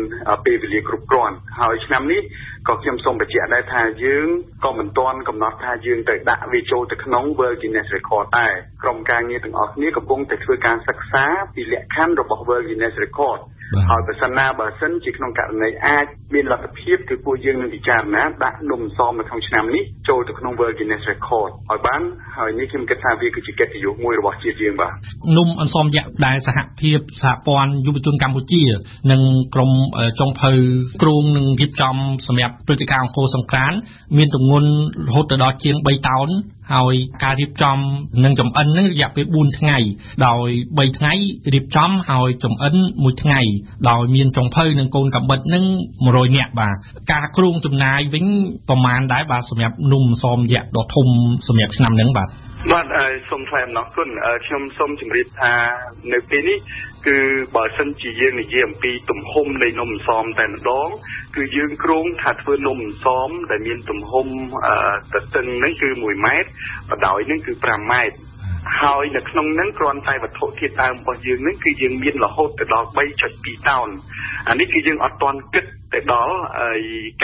ពេលវេលាគ្រប់គ្រាន់ហើយឆ្នាំនេះក៏ខ្ញុំសូមបញ្ជាក់ដែរថាយើងក៏មិនទាន់កំណត់ថាយើងទៅដាក់វាចូលទៅក្នុង World Guinness Record ដែរក្រុមការងារទាំងអស់គ្នាកំពុងតែធ្វើការសិក្សាពីលក្ខខណ្ឌរបស់ World Guinness Record ហើយបើសិនជាក្នុងករណីអាចមានលទ្ធភាពគឺពួកយើងនឹងពិចារណាដាក់នំអន្សមនៅក្នុងឆ្នាំនេះចូលទៅក្នុង World Guinness Record ឲ្យបានហើយនេះខ្ញុំគិតថាវា គឺជាកិត្តិយសមួយរបស់ជាតិយើងបាទនំអន្សមយៈដែលសហភាពសហព័ន្ធយុវជនកម្ពុជានិងក្រុមចុងភៅគ្រូនឹងរៀបចំសម្រាប់ព្រឹត្តិការណ៍អង្គរសង្ក្រាន្តមានទម្ងន់រហូតដល់ជាង3តោនហើយការរៀបចំនិងចំអិននឹងរយៈពេល4ថ្ងៃដោយ3ថ្ងៃរៀបចំហើយចំអិន1ថ្ងៃដោយមានចុងភៅនិងកូនកាំបិតនឹង100នាក់បាទការគ្រោងចំណាយវិញប្រមាណដែរបាទសម្រាប់នំអន្សមយៈដ៏ធំសម្រាប់ឆ្នាំហ្នឹងបាទសូមថ្លែងអំណរគុណខ្ញុំសូមជម្រាបថានៅពេលនេះគឺបើសិនជាយើងនិយាយអំពីទំហំនៃនំអន្សមតែម្ដងគឺយើងគ្រោងថាធ្វើនំអន្សមដែលមានទំហំទទឹងនេះគឺ1ម៉ែត្របដោយនេះគឺ5ម៉ែត្រហើយនៅក្នុងហ្នឹងគ្រាន់តែវត្ថុធាតុដើមរបស់យើងហ្នឹងគឺយើងមានរហូតទៅដល់ 3.2 តោនអានេះគឺយើងអត់ទាន់គិតទៅដល់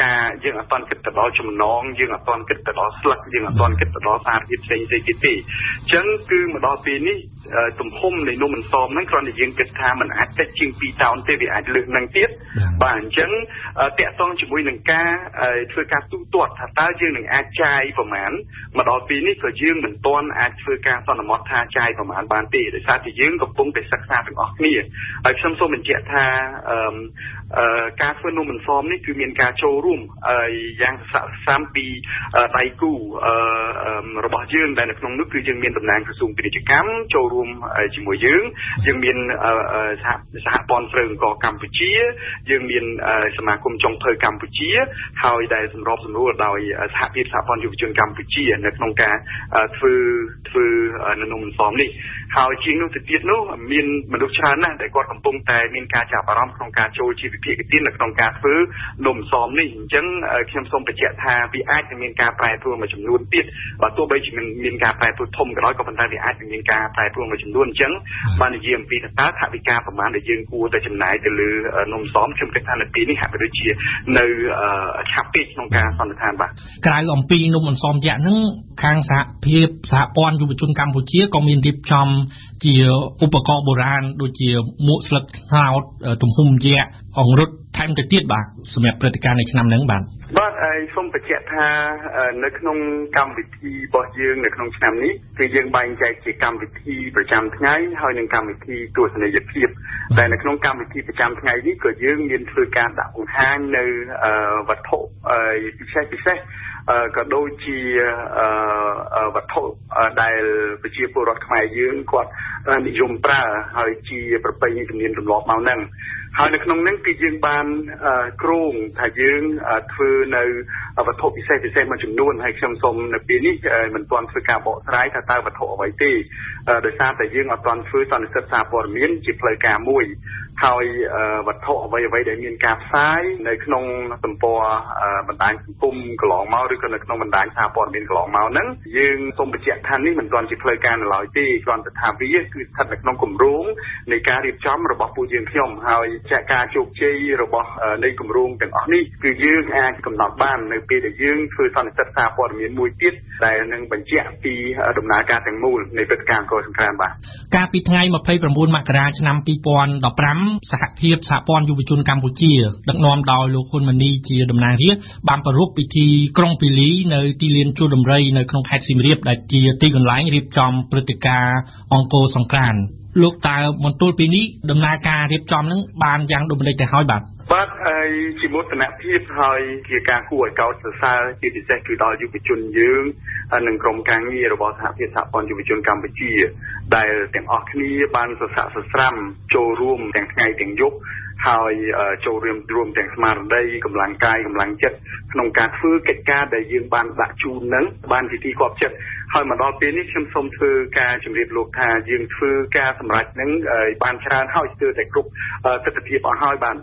ការយើងអត់ទាន់គិតទៅដល់ចំណងយើងអត់ទាន់គិតទៅដល់ស្លឹកយើងអត់ទាន់គិតទៅដល់សារធាតុផ្សេងៗទៀតទេអញ្ចឹងគឺមកដល់ពេលនេះទំហំនៃនំអន្សមហ្នឹងគ្រាន់តែយើងគិតថាมันអាចតិចជាង2តោនទេវាអាចលើសនឹងទៀតបាទអញ្ចឹងតាក់ទងជាមួយនឹងការធ្វើការទូទាត់ថាតើយើងនឹងអាចចាយប្រមាណមកដល់ពេលនេះក៏យើងមិនទាន់អាចធ្វើការសន្មតថាចាយប្រមាណបានទេដោយសារតែយើងកំពុងតែសិក្សាទាំងអស់គ្នាហើយខ្ញុំសូមបញ្ជាក់ថាការធ្វើនំអន្សមនេះគឺមានការចូលរួមយ៉ាងស័ក្តិសមពីដៃគូរបស់យើងដែលនៅក្នុងនោះគឺយើងមានតំណាងក្រសួងពាណិជ្ជកម្មចូលរួមជាមួយយើងមានសហព័ន្ធស្រូវអង្ករកម្ពុជាយើងមានសមាគមចុងភៅកម្ពុជាហើយដែលសម្របសម្រួលដោយសហភាពសហព័ន្ធយុវជនកម្ពុជានៅក្នុងការធ្វើនំអន្សមនេះហើយជាងនោះទៅទៀតនោះមានមនុស្សច្រើនណាស់ដែលគាត់កំពុងតែមានការចាប់អារម្មណ៍ក្នុងការចូលជាវិភាគទាននៅក្នុងការធ្វើនំអន្សមនេះអញ្ចឹងខ្ញុំសូមបញ្ជាក់ថាវាអាចនឹងមានការប្រែប្រួលមួយចំនួនទៀតបើទោះបីជាមានការប្រែប្រួលធំក៏ដោយក៏ប៉ុន្តែវាអាចនឹងមានការប្រែប្រួលមួយចំនួនអញ្ចឹងបាននិយាយអំពីតើថវិកាប្រមាណដែលយើងគួរតែចំណាយទៅលើនំអន្សមខ្ញុំគិតថានៅពេលនេះហាក់បីដូចជានៅឆាប់ពេកក្នុងការសន្និដ្ឋានបាទក្រៅអំពីនំអន្សមយៈហ្នឹងខាងសហភាពសហព័ន្ធយុវជនកម្ពុជាក៏មានរៀបចំជាឧបករណ៍បុរាណដូចជាមួកស្លឹកត្នោតទំហំយៈអង្រុតថែមទៅទៀតបាទសម្រាប់ព្រឹត្តិការណ៍នៅឆ្នាំហ្នឹងបាទសូមបញ្ជាក់ថានៅក្នុងកម្មវិធីរបស់យើងនៅក្នុងឆ្នាំនេះគឺយើងបែងចែកជាកម្មវិធីប្រចាំថ្ងៃហើយនិងកម្មវិធីទស្សនីយភាពតែនៅក្នុងកម្មវិធីប្រចាំថ្ងៃនេះក៏យើងមានធ្វើការដាក់បង្ហាញនៅវត្ថុពិសេសក៏ដូចជាវត្ថុដែលប្រជាពលរដ្ឋខ្មែរយើងគាត់និយមប្រើហើយជាប្រពៃណីជំនាញទម្លាប់មកហ្នឹងហើយនៅក្នុងហ្នឹងគឺយើងបានគ្រោងថាយើងធ្វើនៅវត្ថុពិសេសមួយចំនួនហើយខ្ញុំសូមនៅពេលនេះមិនទាន់ធ្វើការបកស្រាយថាតើវត្ថុអ្វីទេដោយសារតែយើងអត់ទាន់ធ្វើសន្និសីទសារព័ត៌មានជាផ្លូវការមួយហើយវត្ថុអ្វីដែលមានការផ្សាយនៅក្នុងទំព័របណ្ដាញសង្គមកន្លងមកឬក៏នៅក្នុងបណ្ដាញសារព័ត៌មានកន្លងមកហ្នឹងយើងសូមបញ្ជាក់ថានេះមិនទាន់ជាផ្លូវការនៅឡើយទេគ្រាន់តែថាវាគឺស្ថិតនៅក្នុងគម្រោងនៃការរៀបចំរបស់ពួកយើងខ្ញុំហើយការជោគជ័យរបស់នៃគម្រោងទាំងអស់នេះគឺយើងអាចកំណត់បាននៅពេលដែលយើងធ្វើសន្និសីទសារព័ត៌មានមួយទៀតដែលនឹងបញ្ជាក់ពីដំណើរការទាំងមូលនៃព្រឹត្តិការណ៍អង្គរសង្ក្រាន្តបាទកាលពីថ្ងៃ29មករាឆ្នាំ2015សហភាពសហព័ន្ធយុវជនកម្ពុជាដឹកនាំដោយលោកហ៊ុនម៉ាណីជាតំណាងរាស្ត្របានប្រារព្ធពិធីក្រុងពាលីនៅទីលានជួរដំរីនៅក្នុងខេត្តសៀមរាបដែលជាទីកន្លែងរៀបចំព្រឹត្តិការណ៍អង្គរសង្ក្រាន្តលោកតើមន្ទល់ពីនេះដំណើរការរៀបចំនឹងបានយ៉ាងដូចម្តេចទៅហើយបាទជាមោទនភាពហើយជាការគួរឲ្យកោតសរសើរជាពិសេសគឺដល់យុវជនយើងនិងក្រុមការងាររបស់សហភាពសហព័ន្ធយុវជនកម្ពុជាដែលទាំងអស់គ្នាបានសរស័ក្តិសស្រាំចូលរួមទាំងថ្ងៃទាំងយប់ហើយចូលរួមទាំងស្មារតីកម្លាំងកាយកម្លាំងចិត្តក្នុងការធ្វើកិច្ចការដែលយើងបានដាក់ជូននឹងបានជាទីគាប់ចិត្តហើយមកដល់ពេលនេះខ្ញុំសូមធ្វើការជម្រាបលោកថាយើងធ្វើការសម្រេចនឹងបានច្រើនហើយស្ទើរតែគ្រប់ទស្សនវិជ្ជាអស់ហើយបាន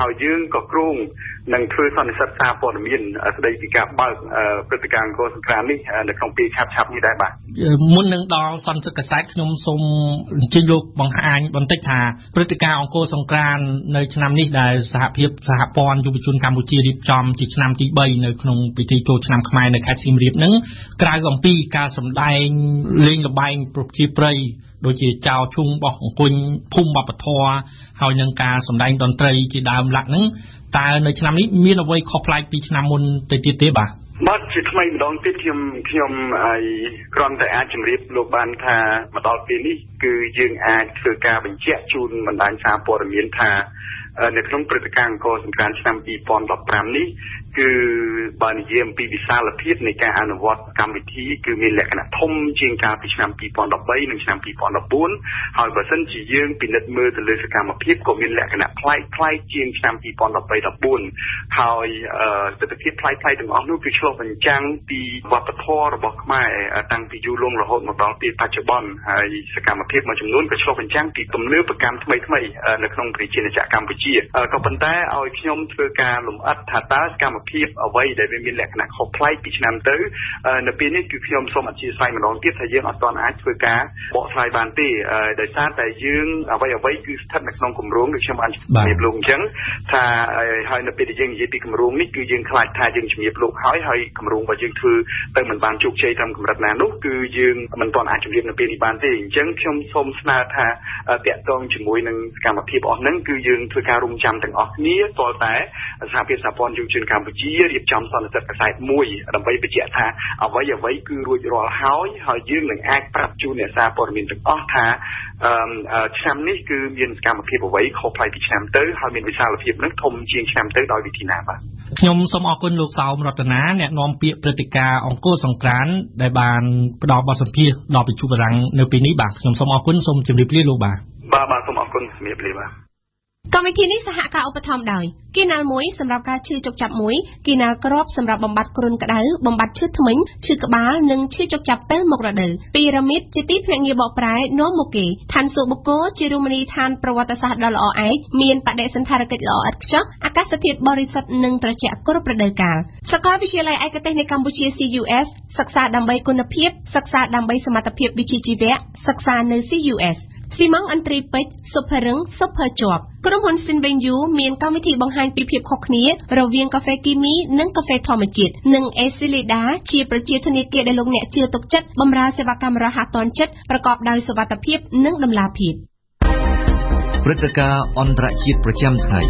ហើយយើងក៏គ្រោងនឹងធ្វើសន្និសីទសារព័ត៌មានស្ដីពីការបើកព្រឹត្តិការណ៍អង្គរសង្ក្រាន្តនេះនៅក្នុងពេលឆាប់ៗនេះដែរបាទមុននឹងដល់សន្និសីទកសែតខ្ញុំសូមអញ្ជើញលោកបង្ហាញបន្តិចថាព្រឹត្តិការណ៍អង្គរសង្ក្រាន្តនៅឆ្នាំនេះដែលសហភាពសហព័ន្ធយុវជនកម្ពុជារៀបចំជាឆ្នាំទី3នៅក្នុងពិធីចូលឆ្នាំខ្មែរនៅខេត្តសៀមរាបហ្នឹងក្រៅអំពីការសម្ដែងលេងល្បែងប្រជាប្រិយដូចជាចោលឈុំបោះអង្គញភូមិវប្បធម៌ហើយនឹងការសម្ដែងតន្ត្រីជាដើមឡាក់ហ្នឹងតើនៅឆ្នាំនេះមានអ្វីខុសប្លែកពីឆ្នាំមុនទៅទៀតទេបាទ បាត់ជាថ្មីម្ដងទៀតខ្ញុំគ្រាន់តែអាចជម្រាបលោកបានថាមកដល់ពេលនេះគឺយើងអាចធ្វើការបញ្ជាក់ជូនបណ្ដាញសារព័ត៌មានថានៅក្នុងព្រឹត្តិការណ៍អង្គរសង្គ្រាមឆ្នាំ2015នេះគឺបើនិយាយអំពីវិសាលភាពនៃការអនុវត្តកម្មវិធីគឺមានលក្ខណៈធំជាងកាលពីឆ្នាំ2013និងឆ្នាំ2014ហើយបើសិនជាយើងពិនិត្យមើលទៅលើសកម្មភាពក៏មានលក្ខណៈប្លែកជាងឆ្នាំ2013-14ហើយទស្សនវិជ្ជាប្លែកទាំងអស់នោះគឺឆ្លុះបញ្ចាំងពីវប្បធម៌របស់ខ្មែរតាំងពីយូរលង់រហូតមកដល់ពេលបច្ចុប្បន្នហើយសកម្មភាពមួយចំនួនក៏ឆ្លុះបញ្ចាំងពីទំនើបកម្មថ្មីៗនៅក្នុងប្រជាជាតិកម្ពុជាក៏ប៉ុន្តែឲ្យខ្ញុំធ្វើការលម្អិតថាតើសកម្មភាពអ្វីដែលមានលក្ខណៈខុសប្លែកពីឆ្នាំទៅនៅពេលនេះគឺខ្ញុំសូមអធិស្ឋានម្ដងទៀតថាយើងអត់ទាន់អាចធ្វើការបកស្រាយបានទេដោយសារតែយើងអ្វីគឺស្ថិតនៅក្នុងគម្រោងដូចខ្ញុំបានជំរាបលោកអញ្ចឹងថាហើយនៅពេលដែលយើងនិយាយពីគម្រោងនេះគឺយើងខ្លាចថាយើងជំរាបលោកហើយគម្រោងរបស់យើងធ្វើទៅមិនបានជោគជ័យតាមកម្រិតណានោះគឺយើងមិនទាន់អាចជម្រាបនៅពេលនេះបានទេអញ្ចឹងខ្ញុំសូមស្នើថាតាក់ទងជាមួយនឹងសកម្មភាពអស់ហ្នឹងគឺយើងធ្វើការរំចាំទាំងអស់គ្នាទាល់តែសហភាពសហព័ន្ធយុវជនកម្ពុជារៀបចំសន្និសីទកសែតមួយដើម្បីបញ្ជាក់ថាអ្វីគឺរួចរាល់ហើយយើងនឹងអាចប្រាប់ជូនអ្នកសារព័ត៌មានទាំងអស់ថាឆ្នាំនេះគឺមានសកម្មភាពអ្វីខុសប្លែកពីឆ្នាំទៅហើយមានវិសាលភាពនឹងធំជាងឆ្នាំទៅដោយវិធីណាបាទខ្ញុំសូមអរគុណលោកសោមរតនាអ្នកនាំពាក្យព្រឹត្តិការណ៍អង្គរសង្គ្រាមដែលបានផ្ដល់បទសម្ភាសន៍ដល់វិទ្យុបារាំងនៅពេលនេះបាទខ្ញុំសូមអរគុណសូមជម្រាបលាលោកបាទសូមអរគុណជំរាបលាបាទកម្មវិធីនេះសហការឧបត្ថម្ភដោយគីណាល់1សម្រាប់ការឈឺចុកចាប់1គីណាល់ក្របសម្រាប់បំបត្តិគ្រុនក្តៅបំបត្តិឈឺធ្មេញឈឺក្បាលនិងឈឺចុកចាប់ពេលមករដូវពីរ៉ាមីតជាទីភ្នាក់ងារបកប្រែនាំមកគេឋានសួគ៌បុគ្គលជារមណីយដ្ឋានប្រវត្តិសាស្ត្រដ៏ល្អឯកមានបដិសណ្ឋារកិច្ចល្អឥតខ្ចោះអាកាសធាតុបរិសុទ្ធនិងត្រជាក់គ្រប់រដូវកាលសាកលវិទ្យាល័យឯកទេសនៃកម្ពុជា CUS សិក្សាដើម្បីគុណភាពសិក្សាដើម្បីសមត្ថភាពវិជ្ជាជីវៈសិក្សានៅ CUSស៊ីម៉ង់អន្ត្រីពេជ្រសុភរឹងសុភជាប់ក្រុមហ៊ុន Sinvenju មានកម្មវិធីបង្ហាញពីភាពខុសគ្នារវាងកាហ្វេគីមីនិងកាហ្វេធម្មជាតិនិង Esilida ជាប្រជាធនាគារដែលលោកអ្នកជឿទុកចិត្តបម្រើសេវាកម្មរហ័សទាន់ចិត្តប្រកបដោយសុវត្ថិភាពនិងតម្លាភាពព្រឹត្តិការណ៍អន្តរជាតិប្រចាំថ្ងៃ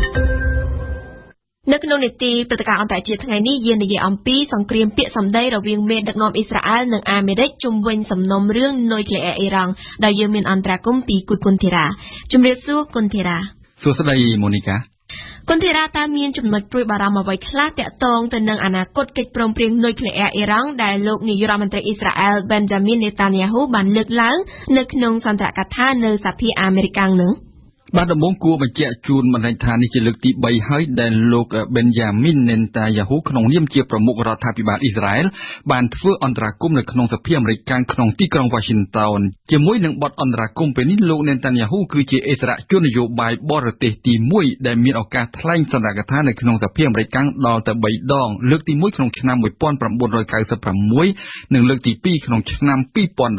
នៅក្នុងនីតិព្រឹត្តិការណ៍អន្តរជាតិថ្ងៃនេះយើងនិយាយអំពីសង្គ្រាមពាក្យសម្ដីរវាងមេដឹកនាំអ៊ីស្រាអែលនិងអាមេរិកជុំវិញសំណុំរឿងនុយក្លេអ៊ែរអ៊ីរ៉ង់ដែលយើងមានអន្តរាគមន៍ពីគុនធីរ៉ាជំរាបសួរគុនធីរ៉ាសួស្តីម៉ូនីកាគុនធីរ៉ាតើមានចំណុចព្រួយបារម្ភអ្វីខ្លះទាក់ទងទៅនឹងអនាគតកិច្ចព្រមព្រៀងនុយក្លេអ៊ែរអ៊ីរ៉ង់ដែលលោកនាយករដ្ឋមន្ត្រីអ៊ីស្រាអែល Benjamin Netanyahu បានលើកឡើងនៅក្នុងសន្ទរកថានៅសភាអាមេរិកនឹងបាទដំបូងគួរបញ្ជាក់ជូនបន្ថែមថានេះជាលើកទី3ហើយដែលលោក Benjamin Netanyahu ក្នុងនាមជាប្រមុខរដ្ឋាភិបាលអ៊ីស្រាអែលបានធ្វើអន្តរាគមន៍នៅក្នុងសភាអាមេរិកក្នុងទីក្រុង Washington ជាមួយនឹងបទអន្តរាគមន៍ពេលនេះលោក Netanyahu គឺជាអិសរាជជននយោបាយបរទេសទី1ដែលមានឱកាសថ្លែងសន្ទរកថានៅក្នុងសភាអាមេរិកដល់ទៅ3ដងលើកទី1ក្នុងឆ្នាំ1996និងលើកទី2ក្នុងឆ្នាំ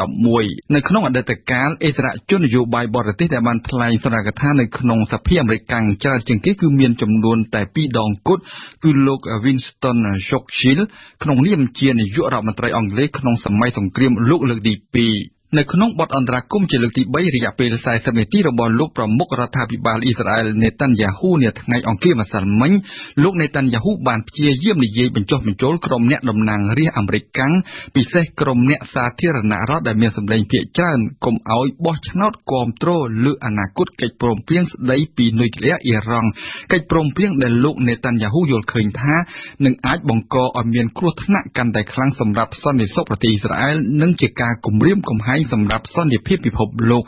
2011នៅក្នុងអតីតកាលអិសរាជជននយោបាយបរទេសដែលបានថ្លែងសន្ទរកថានៅក្នុងសភាអាមេរិកច្រើនជាងគេគឺមានចំនួនតែ2ដងគត់គឺលោក Winston Churchill ក្នុងនាមជានាយករដ្ឋមន្ត្រីអង់គ្លេសក្នុងសម័យសង្គ្រាមលោកលើកទី2នៅក្នុងបទអន្តរាគមន៍ជាលើកទី3រយៈពេល40នាទីរបស់លោកប្រមុខរដ្ឋាភិបាលអ៊ីស្រាអែល Netanyahu នាថ្ងៃអង្គារម្សិលមិញលោក Netanyahu បានព្យាយាមនិយាយបញ្ចុះបញ្ចូលក្រុមអ្នកតំណាងរាស្ត្រអាមេរិកពិសេសក្រុមអ្នកសាធារណរដ្ឋដែលមានសម្លេងភាគច្រើនកុំឲ្យបោះឆ្នោតគាំទ្រលើអនាគតកិច្ចព្រមព្រៀងស្តីពីនុយក្លេអ៊ែរអ៊ីរ៉ង់កិច្ចព្រមព្រៀងដែលលោក Netanyahu យល់ឃើញថានឹងអាចបង្កឲ្យមានគ្រោះថ្នាក់កាន់តែខ្លាំងសម្រាប់សន្តិសុខប្រទេសអ៊ីស្រាអែលនិងជាការគំរាមកំហែងសម្រាប់សន្តិភាពពិភពលោក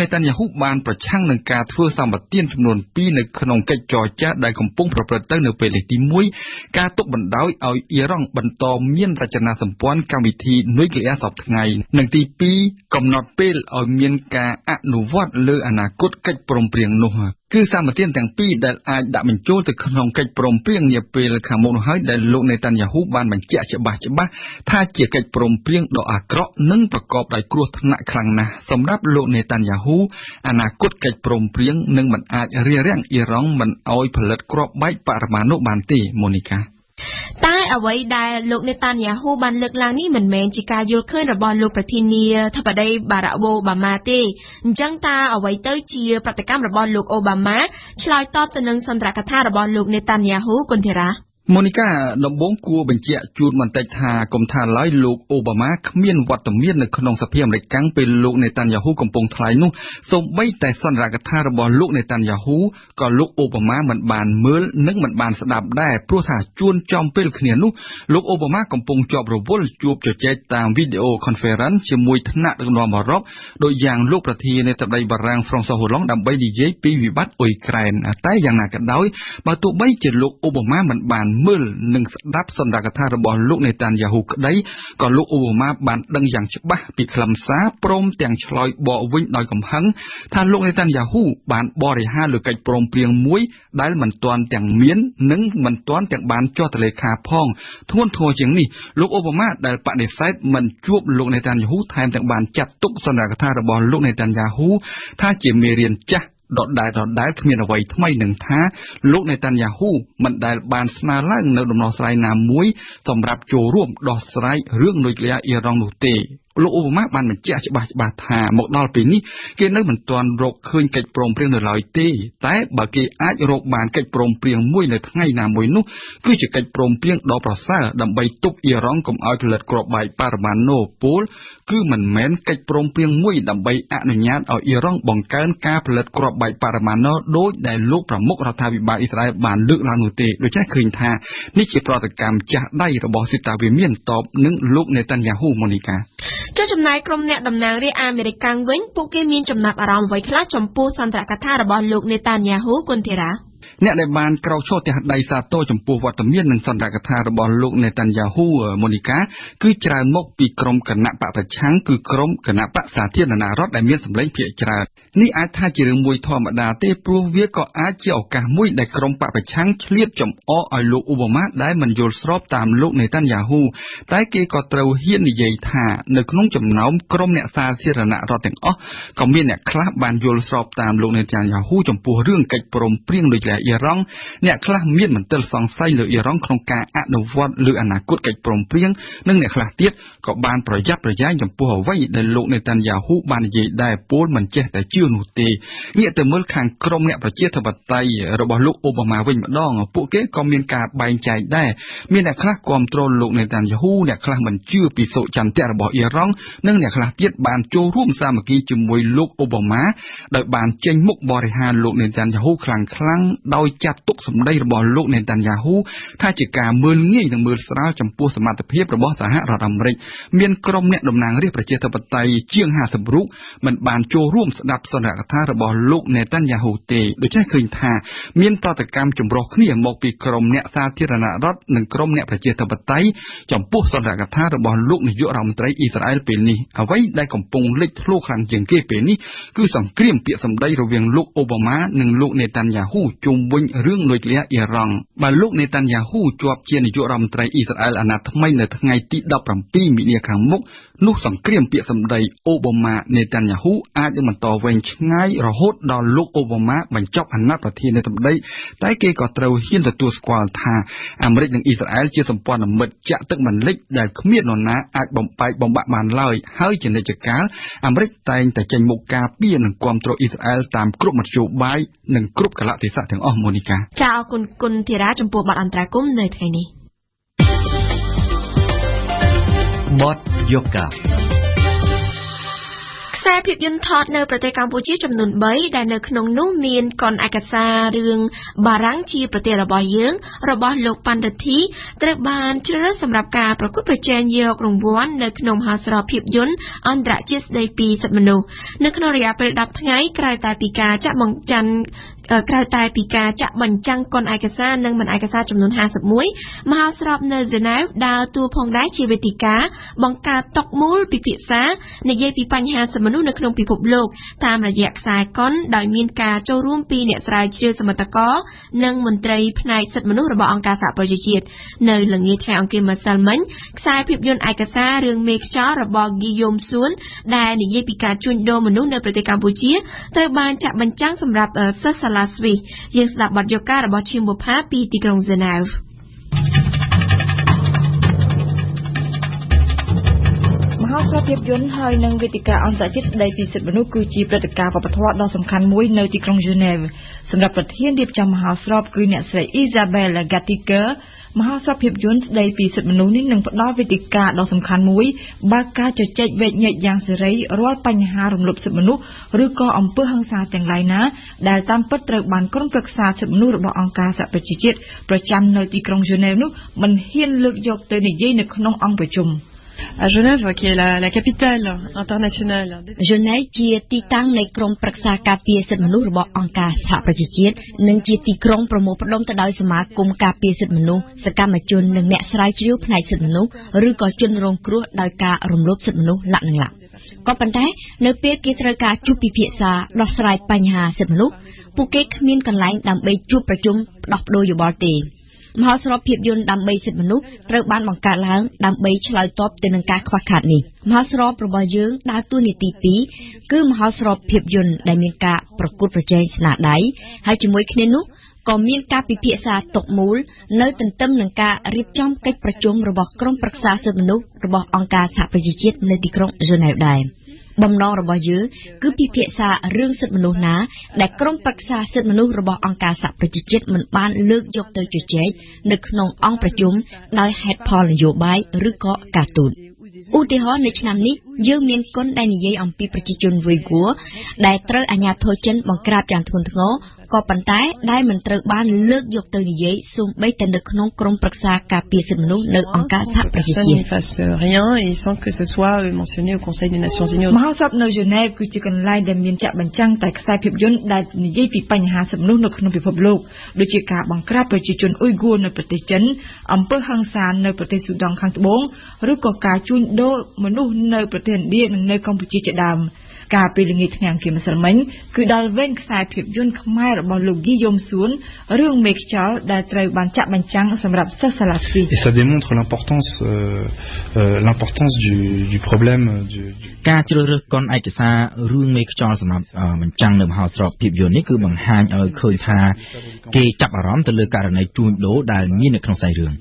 នេតានយ៉ាហ៊ូបានប្រឆាំងនឹងការធ្វើសម្បទានចំនួន2នៅក្នុងកិច្ចចរចាដែលកំពុងប្រព្រឹត្តទៅនៅពេលទី1ការទុកបណ្ដោយឲ្យអ៊ីរ៉ង់បន្តមានរចនាសម្ព័ន្ធកម្មវិធីនុយក្លេអ៊ែរសពថ្ងៃនិងទី2កំណត់ពេលឲ្យមានការអនុវត្តលើអនាគតកិច្ចព្រមព្រៀងនោះគឺសម្បទានទាំងពីរដែលអាចដាក់បញ្ចូលទៅក្នុងកិច្ចព្រមព្រៀងនាពេលខាងមុខនោះហើយដែលលោកនេតានយ៉ាហ៊ូបានបញ្ជាក់ច្បាស់ថាជាកិច្ចព្រមព្រៀងដ៏អាក្រក់និងប្រកបដោយគ្រោះថ្នាក់ខ្លាំងណាស់សម្រាប់លោកនេតានយ៉ាហ៊ូអនាគតកិច្ចព្រមព្រៀងនឹងមិនអាចរារាំងអ៊ីរ៉ង់មិនឲ្យផលិតគ្រាប់បែកបរមាណុបានទេម៉ូនីកាតែអ្វីដែលលោកនេតានយ៉ាហ៊ូបានលើកឡើងនេះមិនមែនជាការយល់ឃើញរបស់លោកប្រធានាធិបតីបារ៉ាក់អូបាម៉ាទេអញ្ចឹងតើអ្វីទៅជាប្រតិកម្មរបស់លោកអូបាម៉ាឆ្លើយតបទៅនឹងសន្ទរកថារបស់លោកនេតានយ៉ាហ៊ូគុនធីរ៉ា Monica ដំបូងគួរបញ្ជាក់ជូនបន្តិចថាកុំថាឡើយលោកអូបាម៉ាគ្មានវត្តមាននៅក្នុងសភាអាមេរិកពេលលោកនេតានយ៉ាហ៊ូកំពុងថ្លែងនោះសូម្បីតែសន្និដ្ឋានថារបស់លោកនេតានយ៉ាហ៊ូក៏លោកអូបាម៉ាមិនបានមើលនិងមិនបានស្ដាប់ដែរព្រោះថាជួនចំពេលគ្នានោះលោកអូបាម៉ាកំពុងជាប់រវល់ជួបជជែកតាមវីដេអូ conference ជាមួយថ្នាក់ដឹកនាំអឺរ៉ុបដោយយ៉ាងលោកប្រធានាធិបតីបារាំង François Hollande ដើម្បីនិយាយពីវិបត្តិអ៊ុយក្រែនតែយ៉ាងណាក៏ដោយបើទោះបីជាលោកអូបាម៉ាមិនបានមើលនិងស្ដាប់សន្និដ្ឋានរបស់លោកនេតានយ៉ាហ៊ូក្តីក៏លោកអូបាម៉ាបានដឹងយ៉ាងច្បាស់ពីខ្លឹមសារព្រមទាំងឆ្លើយបកវិញដោយកំហឹងថាលោកនេតានយ៉ាហ៊ូបានបរិហារលើកិច្ចព្រមព្រៀងមួយដែលមិនទាន់ទាំងមាននិងមិនទាន់ទាំងបានចុះទៅលេខាផងធ្ងន់ធ្ងរជាងនេះលោកអូបាម៉ាដែលបដិសេធមិនជួបលោកនេតានយ៉ាហ៊ូថែមទាំងបានចាត់ទុកសន្និដ្ឋានរបស់លោកនេតានយ៉ាហ៊ូថាជាមេរៀនចាស់ដដែលគ្មានអ្វីថ្មីនឹងថាលោកនេតានយ៉ាហ៊ូមិនដែលបានស្នើឡើងនៅដំណោះស្រាយណាមួយសម្រាប់ចូលរួមដោះស្រាយរឿងនុយក្លេអ៊ែរអ៊ីរ៉ង់នោះទេលោកអូបាម៉ាបានបញ្ជាក់ច្បាស់ថាមកដល់ពេលនេះគេនៅមិនទាន់រកឃើញកិច្ចព្រមព្រៀងនៅឡើយទេតែបើគេអាចរកបានកិច្ចព្រមព្រៀងមួយនៅថ្ងៃណាមួយនោះគឺជាកិច្ចព្រមព្រៀងដ៏ប្រសើរដើម្បីទប់អ៊ីរ៉ង់កុំឲ្យផលិតគ្រាប់បែកបរមាណូពលគឺមិនមែនកិច្ចព្រមព្រៀងមួយដើម្បីអនុញ្ញាតឲ្យអ៊ីរ៉ង់បង្កើនការផលិតគ្រាប់បែកបរមាណូដោយដែលលោកប្រមុខរដ្ឋាភិបាលអ៊ីស្រាអែលបានលើកឡើងនោះទេដូច្នេះឃើញថានេះជាប្រតិកម្មចាស់ដៃរបស់សេតាវិមានតបនឹងលោកនេតានយ៉ាហ៊ូម៉ូនីកាចុះចំណាយក្រុមអ្នកតំណាងរាស្ត្រអាមេរិកកាំងវិញពួកគេមានចំណាប់អារម្មណ៍អ្វីខ្លះចំពោះសន្ទរកថារបស់លោកនេតានយ៉ាហ៊ូគុនធីរ៉ាអ្នកដែលបានក្រោកឈរទះដៃសាទរចំពោះវត្តមាននិងសន្ទរកថារបស់លោកនេតានយ៉ាហ៊ូម៉ូនីកាគឺច្រើនមកពីក្រុមគណៈបកប្រឆាំងគឺក្រុមគណៈបកសាធារណរដ្ឋដែលមានសម្លេងភាគច្រើននេះអាចថាជារឿងមួយធម្មតាទេព្រោះវាក៏អាចជាឱកាសមួយដែលក្រុមបកប្រឆាំងឆ្លៀតចំអកឲ្យលោកអូបាម៉ាដែលមិនយល់ស្របតាមលោកនេតានយ៉ាហ៊ូតែគេក៏ត្រូវហ៊ាននិយាយថានៅក្នុងចំណោមក្រុមអ្នកសាធារណរដ្ឋទាំងអស់ក៏មានអ្នកខ្លះបានយល់ស្របតាមលោកនេតានយ៉ាហ៊ូចំពោះរឿងកិច្ចព្រមព្រៀងដូចអ៊ីរ៉ង់អ្នកខ្លះមានមន្ទិលសង្ស័យលើអ៊ីរ៉ង់ក្នុងការអនុវត្តលើអនាគតកិច្ចព្រមព្រៀងនិងអ្នកខ្លះទៀតក៏បានប្រយ័ត្នប្រយែងចំពោះអ្វីដែលលោកនេតានយ៉ាហ៊ូបាននិយាយដែរពលមិនចេះតែជឿនោះទេងាកទៅមើលខាងក្រុមអ្នកប្រជាធិបតេយ្យរបស់លោកអូបាម៉ាវិញម្ដងពួកគេក៏មានការបែងចែកដែរមានអ្នកខ្លះគាំទ្រលោកនេតានយ៉ាហ៊ូអ្នកខ្លះមិនជឿពីសុចន្ទៈរបស់អ៊ីរ៉ង់និងអ្នកខ្លះទៀតបានចូលរួមសាមគ្គីជាមួយលោកអូបាម៉ាដោយបានចេញមុខបរិហារលោកនេតានយ៉ាហ៊ូខ្លាំងដោយចាត់ទុកសម្ដីរបស់លោកនេតានយ៉ាហ៊ូថាជាការមើលងាយនិងមើលស្រាលចំពោះសមត្ថភាពរបស់សហរដ្ឋអាមេរិកមានក្រុមអ្នកតំណាងរាស្ត្រប្រជាធិបតេយ្យជាង50រូបមិនបានចូលរួមស្ដាប់សន្និដ្ឋានរបស់លោកនេតានយ៉ាហ៊ូទេដូច្នេះឃើញថាមានប្រតិកម្មចម្រុះគ្នាមកពីក្រុមអ្នកសាធារណរដ្ឋនិងក្រុមអ្នកប្រជាធិបតេយ្យចំពោះសន្និដ្ឋានរបស់លោកនាយករដ្ឋមន្ត្រីអ៊ីស្រាអែលពេលនេះអ្វីដែលកំពុងលេចធ្លោខ្លាំងជាងគេពេលនេះគឺសង្គ្រាមពាក្យសម្ដីរវាងលោកអូបាម៉ានិងលោកនេតានយ៉ាហ៊ូជុំវិញរឿងនុយក្លេអ៊ែរអ៊ីរ៉ង់បើលោកនេតានយ៉ាហ៊ូជាប់ជានាយករដ្ឋមន្ត្រីអ៊ីស្រាអែលអាណត្តិថ្មីនៅថ្ងៃទី17មីនាខាងមុខនោះសង្គ្រាមពាក្យសម្ដីអូបាម៉ានេតានយ៉ាហ៊ូអាចនឹងបន្តវែងឆ្ងាយរហូតដល់លោកអូបាម៉ាបញ្ចប់អាណត្តិប្រធានាធិបតីតែគេក៏ត្រូវហ៊ានទទួលស្គាល់ថាអាមេរិកនិងអ៊ីស្រាអែលជាសម្ព័ន្ធមិត្តចាក់ទឹកមិនលិចដែលគ្មាននរណាអាចបំបែកបំបាក់បានឡើយហើយជានិច្ចកាលអាមេរិកតែងតែចេញមុខការពារនិងគាំទ្រអ៊ីស្រាអែលតាមគ្រប់មធ្យោបាយនិងគ្រប់កលៈទេសៈទាំងអស់ម៉ូនីកាចាអរគុណគុណធីរ៉ាចំពោះបទអន្តរាគមន៍នៅថ្ងៃនេះបទយូកាខ្សែភាពយន្តថតនៅប្រទេសកម្ពុជាចំនួន3ដែលនៅក្នុងនោះមានកនឯកសាររឿងបារាំងជាប្រទេសរបស់យើងរបស់លោកប៉ាន់រិទ្ធីត្រូវបានជ្រើសរើសសម្រាប់ការប្រកួតប្រជែងយករង្វាន់នៅក្នុងមហោស្រពភាពយន្តអន្តរជាតិស្ដីពីសិទ្ធិមនុស្សនៅក្នុងរយៈពេល10ថ្ងៃក្រោយតែពីការចាក់បញ្ចាំងកនឯកសារនិងមិនឯកសារចំនួន51មហោស្រពនៅហ្សឺណែវដើរតួផងដែរជាវេទិកាបង្កើតតុមូលពិភាក្សានិយាយពីបញ្ហាសិទ្ធិមនុស្សនៅក្នុងពិភពលោកតាមរយៈខ្សែកុនដោយមានការចូលរួមពីអ្នកស្រាវជ្រាវសមត្ថករនិងមន្ត្រីផ្នែកសិទ្ធិមនុស្សរបស់អង្គការសហប្រជាជាតិនៅល្ងាចថ្ងៃអង្គារម្សិលមិញខ្សែភាពយន្តឯកសាររឿងមេខ្យល់របស់ហ្គីយ៉ូមសួនដែលនិយាយពីការជួញដូរមនុស្សនៅប្រទេសកម្ពុជាត្រូវបានចាក់បញ្ចាំងសម្រាប់សិស្សសាលាស្វីសយើងស្ដាប់បទយូការបស់ឈៀមបុប្ផាពីទីក្រុងហ្សឺណែវមហោស្រពភាពយន្តហើយនិងវេទិកាអន្តរជាតិស្ដីពីសិទ្ធិមនុស្សគឺជាព្រឹត្តិការណ៍វប្បធម៌ដ៏សំខាន់មួយនៅទីក្រុងហ្សឺណែវសម្រាប់ប្រធានរៀបចំមហោស្រពគឺអ្នកស្រី Isabelle Gatiker មហោស្រពភាពយន្តស្ដីពីសិទ្ធិមនុស្សនេះនឹងផ្ដល់វេទិកាដ៏សំខាន់មួយបើកការជជែកវែកញែកយ៉ាងសេរីរាល់បញ្ហារំលោភសិទ្ធិមនុស្សឬក៏អំពើហិង្សាទាំងឡាយណាដែលតាមពិតត្រូវបានក្រុមប្រឹក្សាសិទ្ធិមនុស្សរបស់អង្គការសហប្រជាជាតិប្រចាំនៅទីក្រុងហ្សឺណែវនោះមិនហ៊ានលើកយកទៅនិយាយនៅក្នុងអង្គប្រជុំ À Genève, qui est la capitale internationale. Genève ជាទីតាំងនៃក្រុមប្រឹក្សាការពារសិទ្ធិមនុស្សរបស់អង្គការសហប្រជាជាតិនិងជាទីក្រុងប្រមូលផ្ដុំទៅដោយសមាគមការពារសិទ្ធិមនុស្សសកម្មជននិងអ្នកស្រាវជ្រាវផ្នែកសិទ្ធិមនុស្សឬក៏ជនរងគ្រោះដោយការរំលោភសិទ្ធិមនុស្សលក្ខណៈក៏ប៉ុន្តែនៅពេលគេត្រូវការជួបពិភាក្សាដោះស្រាយបញ្ហាសិទ្ធិមនុស្សពួកគេគ្មានកន្លែងដើម្បីជួបប្រជុំផ្ដោះប្ដូរយោបល់ទេមហោស្រពភាពយន្តដើម្បីសិទ្ធិមនុស្សត្រូវបានបង្កើតឡើងដើម្បីឆ្លើយតបទៅនឹងការខ្វះខាតនេះមហោស្រពរបស់យើងដើរតួនាទី2គឺមហោស្រពភាពយន្តដែលមានការប្រកួតប្រជែងស្នាដៃហើយជាមួយគ្នានោះក៏មានការពិភាក្សាទុកមូលនៅទន្ទឹមនឹងការរៀបចំកិច្ចប្រជុំរបស់ក្រុមប្រឹក្សាសិទ្ធិមនុស្សរបស់អង្គការសហប្រជាជាតិនៅទីក្រុងហ្សឺណែវដែរបំណងរបស់យើងគឺពិភាក្សារឿងសិទ្ធិមនុស្សណាដែលក្រុមប្រឹក្សាសិទ្ធិមនុស្សរបស់អង្គការសហប្រជាជាតិមិនបានលើកយកទៅជជែកនៅក្នុងអង្គប្រជុំដោយហេតុផលនយោបាយឬក៏ការទូតឧទាហរណ៍នៅឆ្នាំនេះយើងមានគុណដែលនិយាយអំពីប្រជាជនវុយហ្គួរដែលត្រូវអាជ្ញាធរចិនបង្ក្រាបយ៉ាងធ្ងន់ធ្ងរក៏ប៉ុន្តែដែលមិនត្រូវបានលើកយកទៅនិយាយសូម្បីតែនៅក្នុងក្រុមប្រឹក្សាការពារសិទ្ធិមនុស្សនៅអង្គការសហប្រជាជាតិ មហោស្រពនៅ Genève គឺជាកន្លែងដែលមានចាក់បញ្ចាំងតែខ្សែភាពយន្តដែលនិយាយពីបញ្ហាសិទ្ធិមនុស្សនៅក្នុងពិភពលោកដូចជាការបង្ក្រាបប្រជាជនអ៊ុយហ្គួរនៅប្រទេសចិនអំពើហិង្សានៅប្រទេសស៊ូដង់ខាងត្បូងឬក៏ការជួញដូរមនុស្សនៅប្រទេសឥណ្ឌានិងនៅកម្ពុជាជាដើមការពេលល្ងាចថ្ងៃអង្គារម្សិលមិញគឺដល់វេនខ្សែភាពយន្តខ្មែររបស់លោក Guillaume Soun រឿងមេខ្យល់ដែលត្រូវបានចាក់បញ្ចាំងសម្រាប់សិស្សសាលាស្វីស Et ça démontre l'importance du problème du ការជ្រើសរើសកុនឯកសាររឿងមេខ្យល់សម្រាប់បញ្ចាំងនៅមហោស្រពភាពយន្តនេះគឺបង្ហាញឲ្យឃើញថាគេចាប់អារម្មណ៍ទៅលើករណីជួញដូរដែលមាននៅក្នុងខ្សែរឿង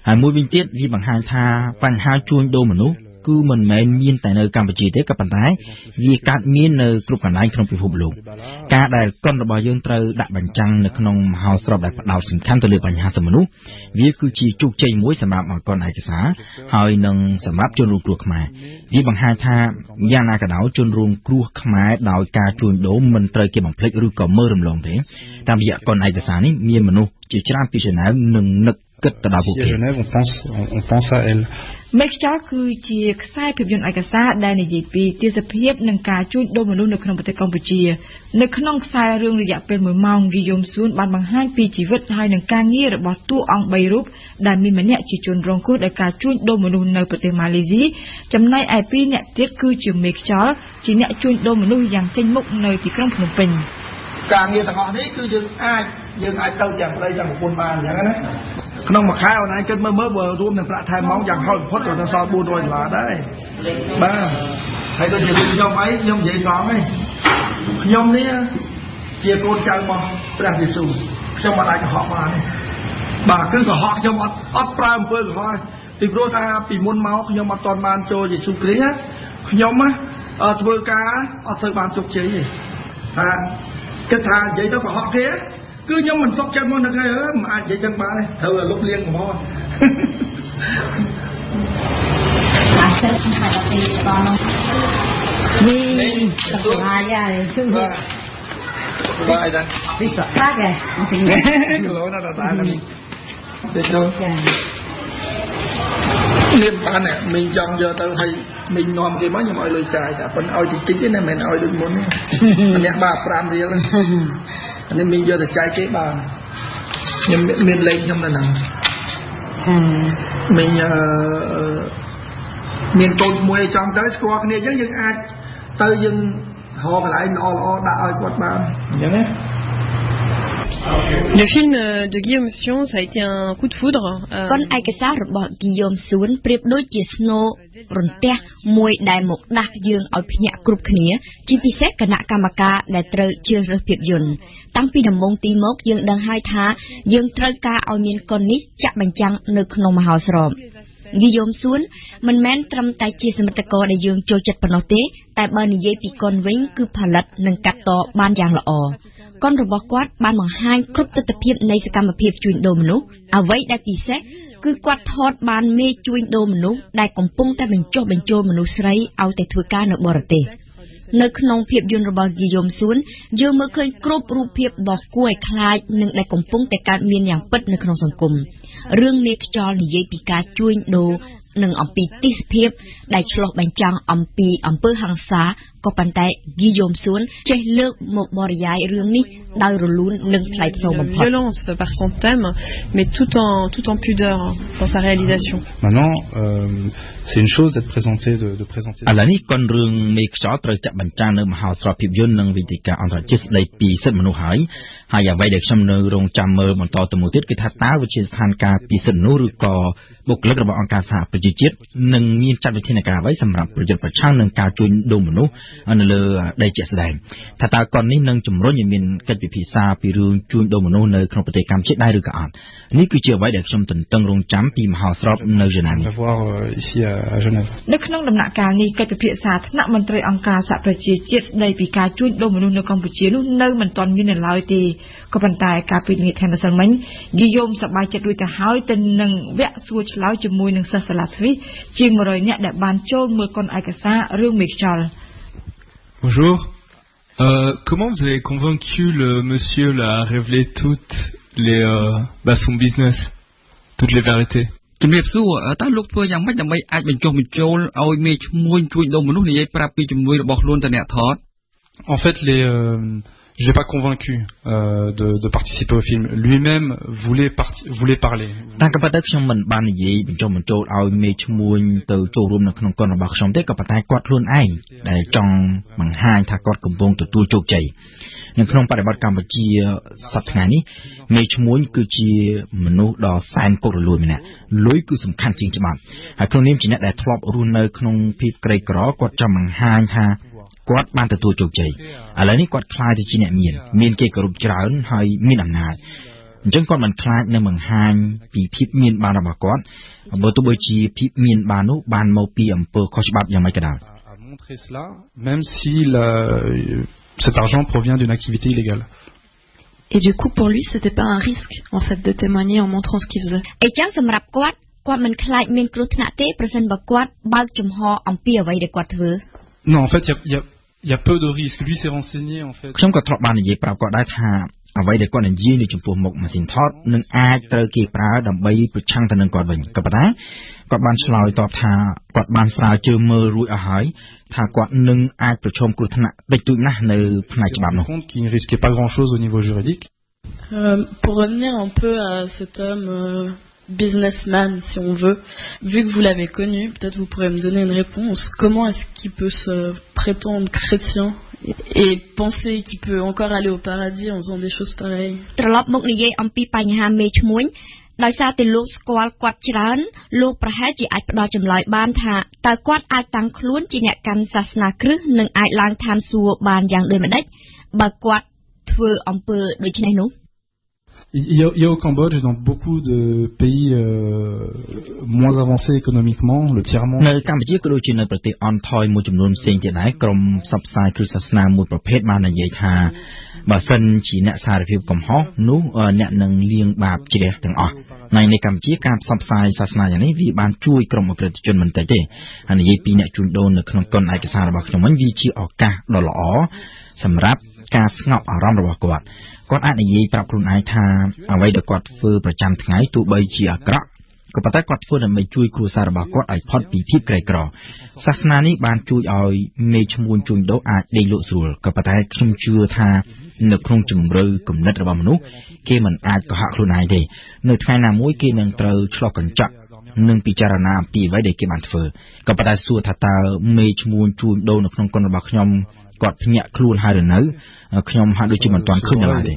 ហើយមួយវិញទៀតវាបង្ហាញថាបញ្ហាជួញដូរមនុស្សគឺមិនមែនមានតែនៅកម្ពុជាទេក៏ប៉ុន្តែវាកើតមាននៅគ្រប់កន្លែងក្នុងពិភពលោកការដែលកុនរបស់យើងត្រូវដាក់បញ្ចាំងនៅក្នុងមហោស្រពដែលផ្ដោតសំខាន់ទៅលើបញ្ហាសិទ្ធិមនុស្សវាគឺជាជោគជ័យមួយសម្រាប់កុនឯកសារហើយនឹងសម្រាប់ជនរងគ្រោះខ្មែរវាបង្ហាញថាយ៉ាងណាក៏ដោយជនរងគ្រោះខ្មែរដោយការជួញដូរមិនត្រូវគេបំភ្លេចឬក៏មើលរំលងទេតាមរយៈកុនឯកសារនេះមានមនុស្សជាច្រើនពីចំណាយនឹងនឹកគិតទៅដល់ពួកគេ on pense à elle មេខ្យល់គឺជាខ្សែភាពយន្តឯកសារដែលនិយាយពីទស្សនវិជ្ជានិងការជួញដូរមនុស្សនៅក្នុងប្រទេសកម្ពុជានៅក្នុងខ្សែរឿងរយៈពេល1ម៉ោង Guillaume Soun បានបង្ហាញពីជីវិតហើយនិងការងាររបស់តួអង្គ3រូបដែលមានម្នាក់ជាជនរងគ្រោះដោយការជួញដូរមនុស្សនៅប្រទេសម៉ាឡេស៊ីចំណែកឯ2នាក់ទៀតគឺជាមេខ្យល់ជាអ្នកជួញដូរមនុស្សយ៉ាងចេញមុខនៅទីក្រុងភ្នំពេញការងារទាំងអស់នេះគឺយើងអាចទៅទាំងប្តីទាំងប្រពន្ធបានអញ្ចឹងណាក្នុងមួយខែអូនឯងគិតមើលបើរួមនឹងប្រាក់ថែមម៉ោងយ៉ាងហោចបំផុតក៏ទៅសល់$400ដែរបាទហើយដូចជាខ្ញុំអីខ្ញុំនិយាយត្រង់ឯងខ្ញុំនេះជាកូនចៅរបស់ព្រះយេស៊ូវខ្ញុំមិនអាចកុហកបានទេបាទគឺកុហកខ្ញុំអត់ប្រើអំពើកុហកពីព្រោះថាពីមុនមកខ្ញុំអត់ទាន់បានចូលយេស៊ូវគ្រីស្ទខ្ញុំធ្វើការអត់ត្រូវបានជោគជ័យទេថាគិតថានិយាយទៅកុហកគេគឺខ្ញុំមិនទុកចិត្តមកនឹកហើយមិនអាចនិយាយចឹងបានទេត្រូវលុបលាងកំហុសអាសិទ្ធិខាងទីដល់នោះនេះទៅហើយបាយដែរពីស្អាតដែរគីឡូណាស់ដែរទៅចូលលៀបបានមីងចង់យកទៅឲ្យមីងនាំគេមកខ្ញុំឲ្យលុយចាយតែប៉ុន្តែឲ្យតិចតិចទេណាមិនឲ្យដូចមុនទេម្នាក់បាទ5រៀលនេះមីងយកទៅចាយគេបានខ្ញុំមានលេខខ្ញុំនៅហ្នឹងមីងមានកូនមួយចង់ទៅស្គាល់គ្នាអញ្ចឹងយើងអាចទៅយើងរកកន្លែងល្អៗដាក់ឲ្យគាត់បានអញ្ចឹងណា Le film de Guillaume Soun, ça a été un coup de foudre. កុនឯកសាររបស់ Guillaume Soun ប្រៀបដូចជាស្នូរន្ទះមួយដែលមកដាស់យើងឲ្យភ្ញាក់គ្រប់គ្នាជាពិសេសគណៈកម្មការដែលត្រូវជ្រើសរើសភាពយន្តតាំងពីដំបូងទីមកយើងដឹងហើយថាយើងត្រូវការឲ្យមានកុននេះចាក់បញ្ចាំងនៅក្នុងមហោស្រព និយមសួនមិនមែនត្រឹមតែជាសមិទ្ធករដែលយើងចូលចិត្តប៉ុណ្ណោះទេតែបើនិយាយពីកូនវិញគឺផលិតនិងកាត់តបានយ៉ាងល្អកូនរបស់គាត់បានបង្ហាញគ្រប់ទិដ្ឋភាពនៃសកម្មភាពជួញដូរមនុស្សអ្វីដែលពិសេសគឺគាត់ថតបានមេជួញដូរមនុស្សដែលកំពុងតែបញ្ចុះបញ្ចូលមនុស្សស្រីឲ្យទៅធ្វើការនៅបរទេសនៅក្នុងភាពយន្តរបស់ហ្គីយ៉ូមសួនយើងមើលឃើញគ្រប់រូបភាពរបស់គួរឲ្យខ្លាចនិងដែលកំពុងតែកើតមានយ៉ាងពិតនៅក្នុងសង្គមរឿងមេខ្យល់និយាយពីការជួញដូរនិងអំពីទិដ្ឋភាពដែលឆ្លុះបញ្ចាំងអំពីអំពើហិង្សាក៏ប៉ុន្តែហ្គីយ៉ូមសួនចេះលើកមកបរិយាយរឿងនេះដោយរលូននិងថ្លៃថ្នូរបំផុត violence par son thème mais tout en pudeur dans sa réalisation. Maintenant c'est une chose d'être présenté de présenter ឥឡូវនេះកូនរឿងមេខ្យល់ត្រូវចាក់បញ្ចាំងនៅមហោស្រពភាពយន្តនិងវេទិកាអន្តរជាតិស្ដីពីសិទ្ធិមនុស្សហើយអ្វីដែលខ្ញុំនៅរងចាំមើលបន្តទៅមុខទៀតគឺថាតើវិជាស្ថានការពីសិទ្ធិមនុស្សឬក៏បុគ្គលិករបស់អង្គការសហប្រជាជាតិនឹងមានចាត់វិធានការអ្វីសម្រាប់ប្រយុទ្ធប្រឆាំងនឹងការជួញដូរមនុស្សនៅលើដីជាក់ស្ដែងថាតើកូននេះនឹងជំរុញឲ្យមានកិច្ចពិភាក្សាពីរឿងជួញដូរមនុស្សនៅក្នុងប្រទេសកម្ពុជាដែរឬក៏អត់នេះគឺជាអ្វីដែលខ្ញុំទន្ទឹងរង់ចាំពីមហោស្រពនៅហ្សឺណែវនៅក្នុងដំណាក់កាលនេះកិច្ចពិភាក្សាថ្នាក់មន្ត្រីអង្គការសហប្រជាជាតិស្ដីពីការជួញដូរមនុស្សនៅកម្ពុជានោះនៅមិនទាន់មាននៅឡើយទេក៏ប៉ុន្តែការពិនិត្យថែមសិនមិញហ្គីយ៉ូមសប្បាយចិត្តរួចទៅហើយទៅនឹងវគ្គសួរឆ្លើយជាមួយនឹងសិស្សសាលាស្វីសជាង100នាក់ដែលបានចូលមើលកុនឯកសាររឿងមេខ្យល់ Bonjour. Comment vous avez convaincu le monsieur là, à révéler toutes les son business, toutes les vérités? ជំរាបសួរតើលោកធ្វើយ៉ាងម៉េចដើម្បីអាចបញ្ចុះបញ្ចូលឲ្យមេឈ្មួញជួញដូរមនុស្សនិយាយប្រាប់ពីជំនួយរបស់ខ្លួនទៅអ្នកថត En fait je l'ai pas convaincu de participer au film. Lui-même voulait parler. តែក៏ប៉ុន្តែខ្ញុំមិនបាននិយាយបញ្ចុះបញ្ចូលឲ្យមេឈ្មួញទៅចូលរួមនៅក្នុងកុនរបស់ខ្ញុំទេក៏ប៉ុន្តែគាត់ខ្លួនឯងដែលចង់បង្ហាញថាគាត់កំពុងទទួលជោគជ័យនៅក្នុងបរិបទកម្ពុជាសប្តាហ៍ថ្ងៃនេះមេឈ្មួញគឺជាមនុស្សដ៏សែនពុករលួយម្នាក់លុយគឺសំខាន់ជាងច្បាប់ហើយក្នុងនាមជាអ្នកដែលធ្លាប់រស់នៅក្នុងភាពក្រីក្រគាត់ចង់បង្ហាញថាគាត់បានទទួលជោគជ័យឥឡូវនេះគាត់ខ្លាចទៅជាអ្នកមានគេគោរពច្រើនហើយមានអំណាចអញ្ចឹងគាត់មិនខ្លាចនឹងបង្ហាញពីភាពមានបានរបស់គាត់បើទោះបីជាភាពមានបាននោះបានមកពីអំពើខុសច្បាប់យ៉ាងម៉េចក៏ដោយ montrer cela même si cet argent provient d'une activité illégale. Et du coup pour lui c'était pas un risque en fait de témoigner en montrant ce qu'il faisait. អញ្ចឹងសម្រាប់គាត់មិនខ្លាចមានគ្រោះថ្នាក់ទេប្រសិនបើគាត់បើកចំហអំពីអ្វីដែលគាត់ធ្វើ Non, en fait, il y a peu de risques. Lui s'est renseigné, en fait. ខ្ញុំក៏ធ្លាប់បាននិយាយប្រាប់គាត់ដែរថាអ្វីដែលគាត់និយាយនៅចំពោះមុខម៉ាស៊ីនថតនឹងអាចត្រូវគេប្រើដើម្បីប្រឆាំងទៅនឹងគាត់វិញក៏ប៉ុន្តែគាត់បានឆ្លើយតបថាគាត់បានស្រាវជ្រាវមើលរួចអស់ហើយថាគាត់នឹងអាចប្រឈមគ្រោះថ្នាក់តិចតួចណាស់នៅផ្នែកច្បាប់នោះ Qui ne risquait pas grand-chose au niveau juridique. Pour revenir un peu à cet homme businessman si on veut, vu que vous l'avez connu, peut-être vous pourrez me donner une réponse. Comment est-ce qu'il peut se prétendre chrétien et penser qu'il peut encore aller au paradis en faisant des choses pareilles? ត្រឡប់មកនិយាយអំពីបញ្ហាមេឈ្មួញដោយសារតែលោកស្គាល់គាត់ច្រើនលោកប្រហែលជាអាចផ្ដល់ចម្លើយបានថាតើគាត់អាចតាំងខ្លួនជាអ្នកកាន់សាសនាគ្រិស្តនិងអាចឡើងឋានសួគ៌បានយ៉ាងដូចម្តេចបើគាត់ធ្វើអំពើដូចនេះនោះ Il y a au Cambodge et dans beaucoup de pays moins avancés économiquement, le tiers-monde. នៅកម្ពុជាក៏ដូចជានៅប្រទេសអន់ថយមួយចំនួនផ្សេងទៀតដែរក្រុមផ្សព្វផ្សាយគ្រឹះសាសនាមួយប្រភេទបាននិយាយថាបើសិនជាអ្នកសារភាពកំហុសនោះអ្នកនឹងលាងបាបជ្រះទាំងអស់នៅកម្ពុជាការផ្សព្វផ្សាយសាសនាយ៉ាងនេះវាបានជួយក្រុមអក្រិតជនមិនតិចទេហើយនិយាយពីអ្នកជួញដូរនៅក្នុងកុនឯកសាររបស់ខ្ញុំវិញវាជាឱកាសដ៏ល្អសម្រាប់ការស្ងប់អារម្មណ៍របស់គាត់អាចនិយាយប្រាប់ខ្លួនឯងថាអ្វីដែលគាត់ធ្វើប្រចាំថ្ងៃទោះបីជាអាក្រក់ក៏ប៉ុន្តែគាត់ធ្វើដើម្បីជួយគ្រួសាររបស់គាត់ឲ្យផុតពីភាពក្រីក្រសាសនានេះបានជួយឲ្យមេឈ្មួញជួញដូរអាចដេកលក់ស្រួលក៏ប៉ុន្តែខ្ញុំជឿថានៅក្នុងជំរឿគំនិតរបស់មនុស្សគេមិនអាចកុហកខ្លួនឯងទេនៅថ្ងៃណាមួយគេនឹងត្រូវឆ្លោះកញ្ចក់នឹងពិចារណាអំពីអ្វីដែលគេបានធ្វើក៏ប៉ុន្តែសួរថាតើមេឈ្មួញជួញដូរនៅក្នុងកុនរបស់ខ្ញុំគាត់ភ្ញាក់ខ្លួនហើយឬនៅខ្ញុំហាក់ដូចជាមិនទាន់ឃើញឡើយទេ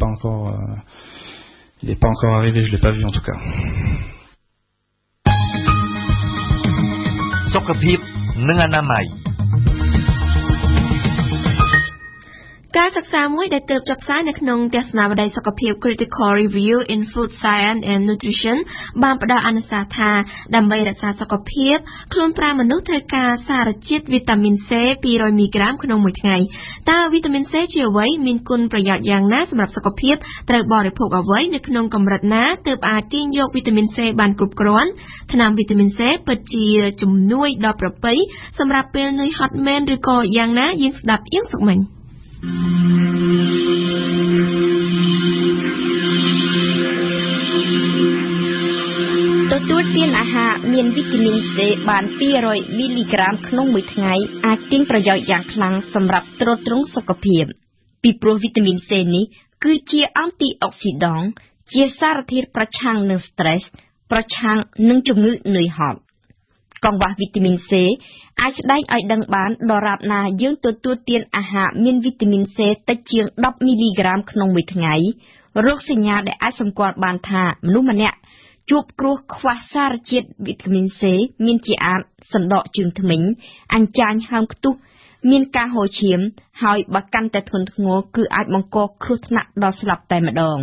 Il n'est pas encore arrivé, je l'ai pas vu en tout cas. សុខភាពនិងអនាម័យ ការសិក្សាមួយដែលទើបចុះផ្សាយនៅក្នុងទស្សនាវដ្តីសុខភាព Critical Review in Food Science and Nutrition បានផ្ដល់អនុសាសន៍ថាដើម្បីរក្សាសុខភាពខ្លួនប្រាណមនុស្សត្រូវការសារជាតិវីតាមីន C 200 មីក្រាមក្នុងមួយថ្ងៃតើវីតាមីន C ជាអ្វីមានគុណប្រយោជន៍យ៉ាងណាសម្រាប់សុខភាពត្រូវបរិភោគអ្វីនៅក្នុងកម្រិតណាទើបអាចទាញយកវីតាមីន C បានគ្រប់គ្រាន់ថ្នាំវីតាមីន C ពិតជាជំនួយដល់ប្រពៃសម្រាប់ពេលនឿយហត់មែនឬក៏យ៉ាងណាយើងស្ដាប់អៀងសុខមិញទទួលទានអាហារមានវីតាមីន C បាន200មីលីក្រាមក្នុងមួយថ្ងៃអាចទាញប្រយោជន៍យ៉ាងខ្លាំងសម្រាប់ទ្រទ្រង់សុខភាពពីព្រោះវីតាមីន C នេះគឺជាអង់ទីអុកស៊ីដង់ជាសារធាតុប្រឆាំងនឹង stress ប្រឆាំងនឹងជំងឺនឿយហត់កង្វះវីតាមីន C អាចស្ដែងឲ្យដឹងបានដរាបណាយើងទទួលទានអាហារមានវីតាមីន C តិចជាង10មីលីក្រាមក្នុងមួយថ្ងៃរោគសញ្ញាដែលអាចសម្គាល់បានថាមនុស្សម្នាក់ជួបគ្រោះខ្វះសារជាតិវីតាមីន C មានជាអាចសណ្ដក់ជើងធ្មេញអញ្ចាញហើមខ្ទុះមានការហូរឈាមហើយបើកាន់តែធ្ងន់ធ្ងរគឺអាចបង្កគ្រោះថ្នាក់ដល់ស្លាប់តែម្ដង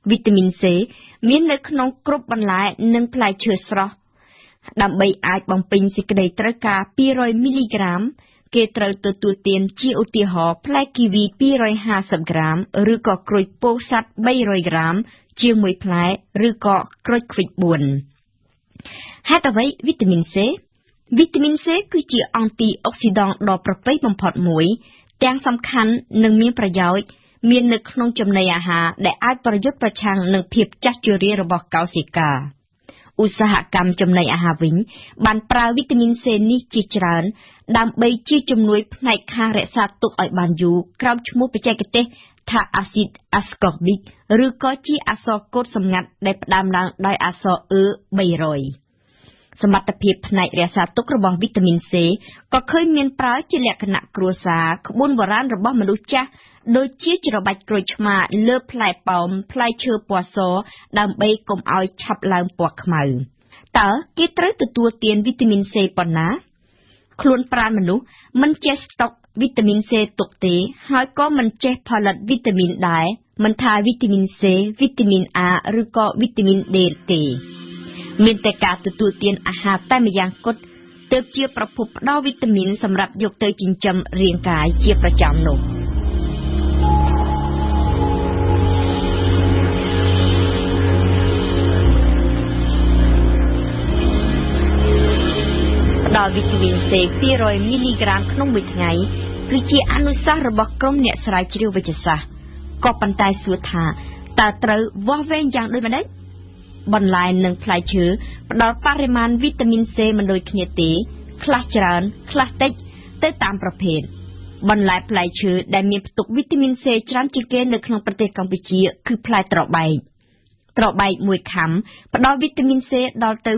វីតាមីន C មាននៅក្នុងគ្រប់បន្លែនិងផ្លែឈើស្រស់ដើម្បីអាចបំពេញសេចក្តីត្រូវការ200មីលីក្រាមគេត្រូវទទួលទានជាឧទាហរណ៍ផ្លែគីវី250ក្រាមឬក៏ក្រូចពោធិ៍សាត់300ក្រាមជាមួយផ្លែឬក៏ក្រូចឃ្វិច4ហេតុអ្វីវីតាមីន C វីតាមីន C គឺជាអង់ទីអុកស៊ីដង់ដ៏ប្រពៃបំផុតមួយទាំងសំខាន់និងមានប្រយោជន៍មាននៅក្នុងចំណីអាហារដែលអាចប្រយុទ្ធប្រឆាំងនឹងភាពចាស់ជរារបស់កោសិកាឧស្សាហកម្មចំណីអាហារវិញបានប្រើវីតាមីន C នេះជាច្រើនដើម្បីជាជំនួយផ្នែកខាងរក្សាទុកឲ្យបានយូរក្រោមឈ្មោះបច្ចេកទេសថាអាស៊ីតអាស្កូប៊ិកឬក៏ជាអក្សរកូដសម្ងាត់ដែលផ្ដើមឡើងដោយអក្សរ E300 សមត្ថភាពផ្នែករក្សាទុករបស់វីតាមីន C ក៏ឃើញមានប្រើជាលក្ខណៈគ្រួសារក្បួនបុរាណរបស់មនុស្សចាស់ដូចជាច្របាច់ក្រូចឆ្មាលើផ្លែប៉ោមផ្លែឈើពណ៌សដើម្បីកុំឲ្យឆាប់ឡើងពណ៌ខ្មៅតើគេត្រូវទទួលទានវីតាមីន C ប៉ុណ្ណាខ្លួនប្រាណមនុស្សមិនចេះស្តុកវីតាមីន C ទុកទេហើយក៏មិនចេះផលិតវីតាមីនដែរមិនថាវីតាមីន C វីតាមីន A ឬក៏វីតាមីន D ទេមានតែការទទួលទានអាហារតែម្យ៉ាងគត់ទើបជាប្រភពផ្ដល់វីតាមីនសម្រាប់យកទៅចិញ្ចឹមរាងកាយជាប្រចាំនោះដល់វីតាមីន C 200មីលីក្រាមក្នុងមួយថ្ងៃគឺជាអនុសាសន៍របស់ក្រុមអ្នកស្រាវជ្រាវវិទ្យាសាស្ត្រក៏ប៉ុន្តែសួរថាតើត្រូវវាស់វែងយ៉ាងដូចម្តេចបន្លែនិងផ្លែឈើផ្ដល់បរិមាណវីតាមីន C មិនដូចគ្នាទេខ្លះច្រើនខ្លះតិចទៅតាមប្រភេទបន្លែផ្លែឈើដែលមានផ្ទុកវីតាមីន C ច្រើនជាងគេនៅក្នុងប្រទេសកម្ពុជាគឺផ្លែត្របែកមួយខាំផ្ដល់វីតាមីន C ដល់ទៅ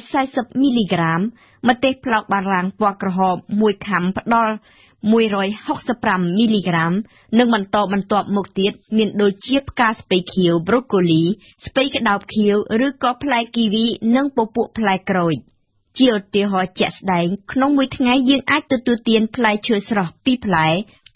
240មីលីក្រាមម្ទេសប្លោកបារាំងពណ៌ក្រហមមួយខាំផ្ដល់165មីលីក្រាមនិងបន្តបន្ទាប់មកទៀតមានដូចជាផ្កាស្ពៃខៀវប្រូកូលីស្ពៃក្តោបខៀវឬក៏ផ្លែគីវីនិងពពួកផ្លែក្រូចជាឧទាហរណ៍ជាក់ស្ដែងក្នុងមួយថ្ងៃយើងអាចទទួលទានផ្លែឈើស្រស់2ផ្លែ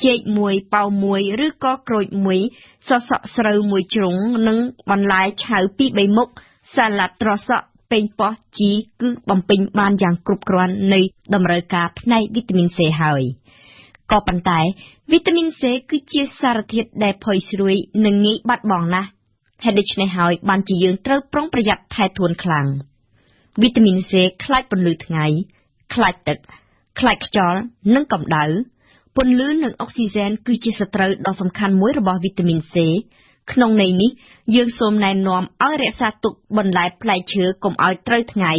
ចេក1ប៉ោម1ឬក៏ក្រូច1សសក់ស្រូវ1ជ្រុងនិងបន្លែឆៅ2-3មុខសាឡាត់ត្រសក់ពេញប៉ោះជីគឺបំពេញបានយ៉ាងគ្រប់គ្រាន់នៃតម្រូវការផ្នែកវីតាមីន C ហើយក៏ប៉ុន្តែវីតាមីន C គឺជាសារធាតុដែលផុយស្រួយនិងងាយបាត់បង់ណាស់ហេតុដូច្នេះហើយបានជាយើងត្រូវប្រុងប្រយ័ត្នថែទាំខ្លាំងវីតាមីន C ខ្លាចពន្លឺថ្ងៃខ្លាចទឹកខ្លាចខ្យល់និងកម្ដៅពន្លឺនិងអុកស៊ីហ្សែនគឺជាសត្រូវដ៏សំខាន់មួយរបស់វីតាមីន C ក្នុងន័យនេះយើងសូមណែនាំឲ្យរក្សាទុកបន្លែផ្លែឈើកុំឲ្យត្រូវថ្ងៃ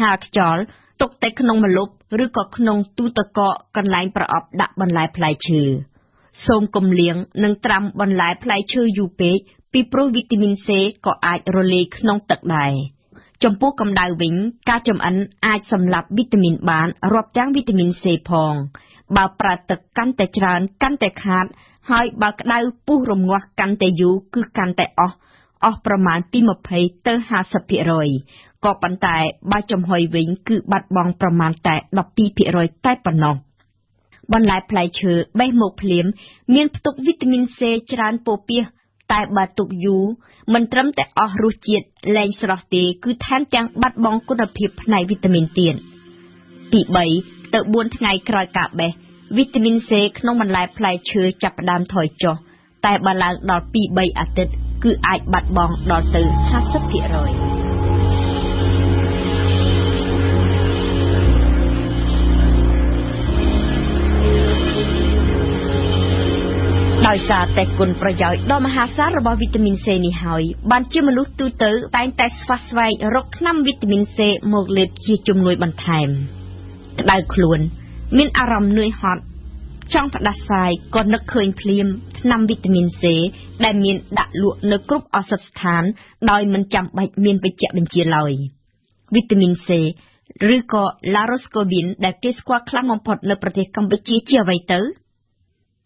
ហាលខ្យល់ទុកតែក្នុងម្លប់ឬក៏ក្នុងទូទឹកកកកន្លែងប្រអប់ដាក់បន្លែផ្លែឈើសូមកុំលាងនិងត្រាំបន្លែផ្លែឈើយូរពេកពីព្រោះវីតាមីន C ក៏អាចរលាយក្នុងទឹកដែរចំពោះកម្ដៅវិញការចម្អិនអាចសម្លាប់វីតាមីនបានរាប់ទាំងវីតាមីន C ផងបើប្រើទឹកកាន់តែច្រើនកាន់តែខាតហើយបើក្តៅពុះរងាស់កាន់តែយូរគឺកាន់តែអស់ប្រមាណពី20ទៅ 50% ក៏ប៉ុន្តែបើចំហុយវិញគឺបាត់បង់ប្រមាណតែ 12% តែប៉ុណ្ណោះ បន្លែផ្លែឈើបេះមកភ្លាមមានផ្ទុកវីតាមីន C ច្រើនពោពាសតែបើទុកយូរមិនត្រឹមតែអស់រសជាតិលែងស្រស់ទេគឺថែមទាំងបាត់បង់គុណភាពផ្នែកវីតាមីនទៀតពី3ទៅ4ថ្ងៃក្រោយការបេះវីតាមីន C ក្នុងបន្លែផ្លែឈើចាប់ផ្ដើមថយចុះតែបើឡើងដល់2-3 អាទិត្យគឺអាចបាត់បង់ដល់ទៅ 50% ដោយសារតែគុណប្រយោជន៍ដ៏មហាសាលរបស់វីតាមីន C នេះហើយបានជាមនុស្សទូទៅតែងតែស្វះស្វែងរកថ្នាំវីតាមីន C មកលេបជាជំនួយបន្ថែមក្តៅខ្លួនមានអារម្មណ៍នឿយហត់ចង់ផ្ដាសាយក៏នឹកឃើញភ្លាមថ្នាំវីតាមីន C ដែលមានដាក់លក់នៅគ្រប់ឱសថស្ថានដោយមិនចាំបាច់មានបញ្ជាក់បញ្ជាឡើយវីតាមីន C ឬក៏ Laroscobin ដែលគេស្គាល់ខ្លាំងបំផុតនៅប្រទេសកម្ពុជាជាអ្វីទៅ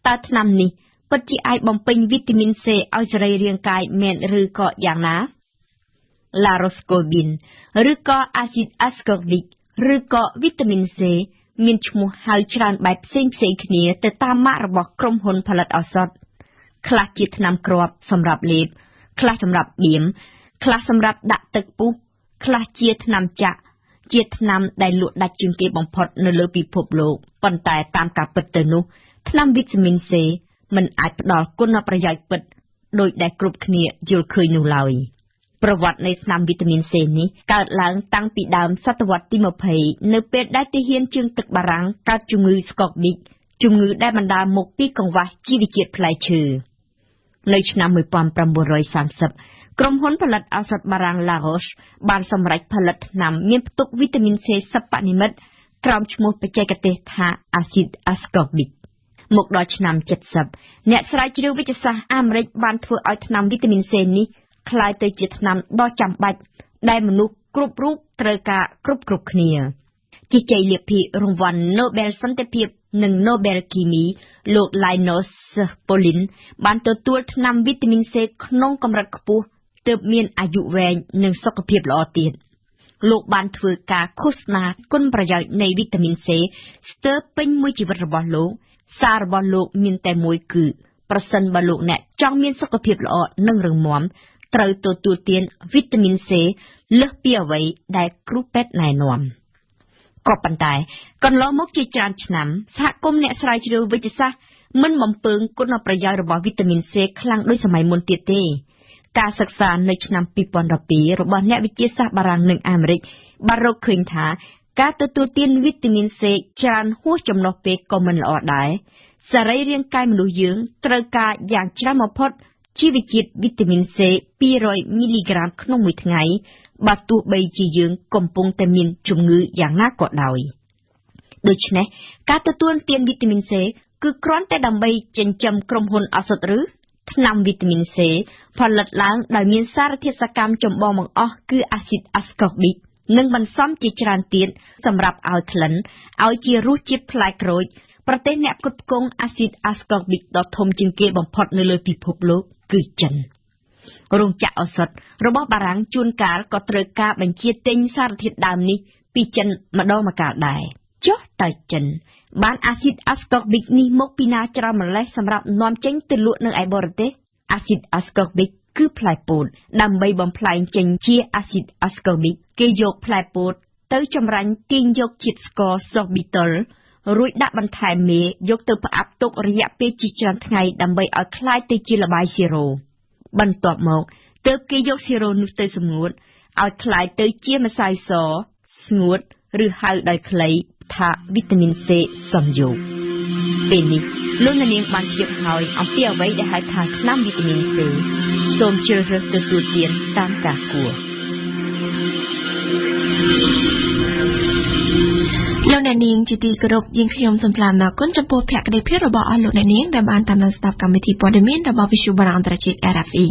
តើថ្នាំនេះពិតជាអាចបំពេញវីតាមីន C ឲ្យសរីរាង្គកាយមែនឬក៏យ៉ាងណា Laroscobin ឬក៏ acid ascorbic ឬក៏វីតាមីន C មានឈ្មោះហៅច្រើនបែបផ្សេងៗគ្នាទៅតាមម៉ាករបស់ក្រុមហ៊ុនផលិតឱសថខ្លះជាថ្នាំគ្រាប់សម្រាប់លេបខ្លះសម្រាប់បៀមខ្លះសម្រាប់ដាក់ទឹកពុះខ្លះជាថ្នាំចាក់ជាថ្នាំដែលលក់ដាច់ជាងគេបំផុតនៅលើពិភពលោកប៉ុន្តែតាមការពិតទៅនោះថ្នាំវីតាមីន C មិនអាចផ្ដល់គុណប្រយោជន៍ពិតដោយដែលគ្រប់គ្នាយល់ឃើញនោះឡើយប្រវត្តិនៃថ្នាំវីតាមីន C នេះកើតឡើងតាំងពីដើមសតវត្សទី20នៅពេលដែលទាហានជើងទឹកបារាំងកើតជំងឺស្កកប៊ីកជំងឺដែលបណ្ដាលមកពីកង្វះជីវជាតិផ្លែឈើនៅឆ្នាំ1930ក្រុមហ៊ុនផលិតឱសថបារាំង La Roche បានសម្រេចផលិតថ្នាំមានផ្ទុកវីតាមីន C សិប្បនិមិត្តក្រោមឈ្មោះបច្ចេកទេសថា acid ascorbicមកដល់ឆ្នាំ70អ្នកស្រាវជ្រាវវិទ្យាសាស្ត្រអាមេរិកបានធ្វើឲ្យថ្នាំវីតាមីន C នេះក្លាយទៅជាថ្នាំដ៏ចាំបាច់ដែលមនុស្សគ្រប់រូបត្រូវការគ្រប់គ្នាជាជ័យលាភីរង្វាន់ Nobel សន្តិភាពនិង Nobel គីមីលោក Linus Pauling បានទទួលថ្នាំវីតាមីន C ក្នុងកម្រិតខ្ពស់ទើបមានអាយុវែងនិងសុខភាពល្អទៀតលោកបានធ្វើការឃោសនាគុណប្រយោជន៍នៃវីតាមីន C ស្ទើរពេញមួយជីវិតរបស់លោកសាររបស់លោកមានតែមួយគឺប្រសិនបើលោកអ្នកចង់មានសុខភាពល្អនិងរឹងមាំត្រូវទទួលទានវីតាមីន C លើសពីអ្វីដែលគ្រូពេទ្យណែនាំក៏ប៉ុន្តែកន្លងមកជាច្រើនឆ្នាំសហគមន៍អ្នកស្រាវជ្រាវវិទ្យាសាស្ត្រមិនបំពើងគុណប្រយោជន៍របស់វីតាមីន C ខ្លាំងដូចសម័យមុនទៀតទេការសិក្សានៅឆ្នាំ2012របស់អ្នកវិទ្យាសាស្ត្របារាំងនិងអាមេរិកបានរកឃើញថាការទទួលទានវីតាមីន C ច្រើនហួសចំណុះពេកក៏មិនល្អដែរសរីរាង្គកាយមនុស្សយើងត្រូវការយ៉ាងច្រើនបំផុតជីវជាតិវីតាមីន C 200 មីលីក្រាមក្នុងមួយថ្ងៃបើទោះបីជាយើងកំពុងតែមានជំងឺយ៉ាងណាក៏ដោយដូច្នេះការទទួលទានវីតាមីន C គឺគ្រាន់តែដើម្បីចិញ្ចឹមក្រុមហ៊ុនឱសថឬថ្នាំវីតាមីន C ផលិតឡើងដោយមានសារធាតុសកម្មចម្បងបង្អស់គឺ acid ascorbic និងបន្សំជាច្រើនទៀតសម្រាប់ឲ្យក្លិនឲ្យជារសជាតិផ្លែក្រូចប្រទេសអ្នកផ្គត់ផ្គង់ acid ascorbic ដ៏ធំជាងគេបំផុតនៅលើពិភពលោកគឺចិនរោងចក្រឱសថរបស់បារាំងជួនកាលក៏ត្រូវការបញ្ជាទិញសារធាតុដើមនេះពីចិនម្ដងម្កាលដែរចុះតើចិនបាន acid ascorbic នេះមកពីណាច្រើនម្ល៉េះសម្រាប់នាំចេញទៅលក់នៅឯបរទេស acid ascorbic គឺផ្លែពោតដើម្បីបំផ្លែងចេញជា acid ascorbic គេយកផ្លែពោតទៅចម្រាញ់ទាញយកជាតិស្ករ sorbitol រួចដាក់បន្ថែមមេយកទៅផ្អាប់ទុករយៈពេលជាច្រើនថ្ងៃដើម្បីឲ្យคล้ายទៅជាល្បាយស៊ីរ៉ូបន្ទាប់មកទើបគេយកស៊ីរ៉ូនោះទៅសម្ងួតឲ្យคล้ายទៅជាម្សៅសស្ងួតឬហៅដោយខ្លីថាវីតាមីន C សំយោគពេលនេះលោកអ្នកនាងបានជ្រាបហើយអំពីអ្វីដែលហៅថាថ្នាំវីតាមីន C សូមជ្រើសរើសទទួលទានតាមការគួរលោកអ្នកនាងជាទីគោរពយើងខ្ញុំសូមថ្លែងអំណរគុណចំពោះភក្ដីភាពរបស់អស់លោកអ្នកនាងដែលបានតាមដានស្ដាប់កម្មវិធីព័ត៌មានរបស់វិទ្យុបារាំងអន្តរជាតិ RFE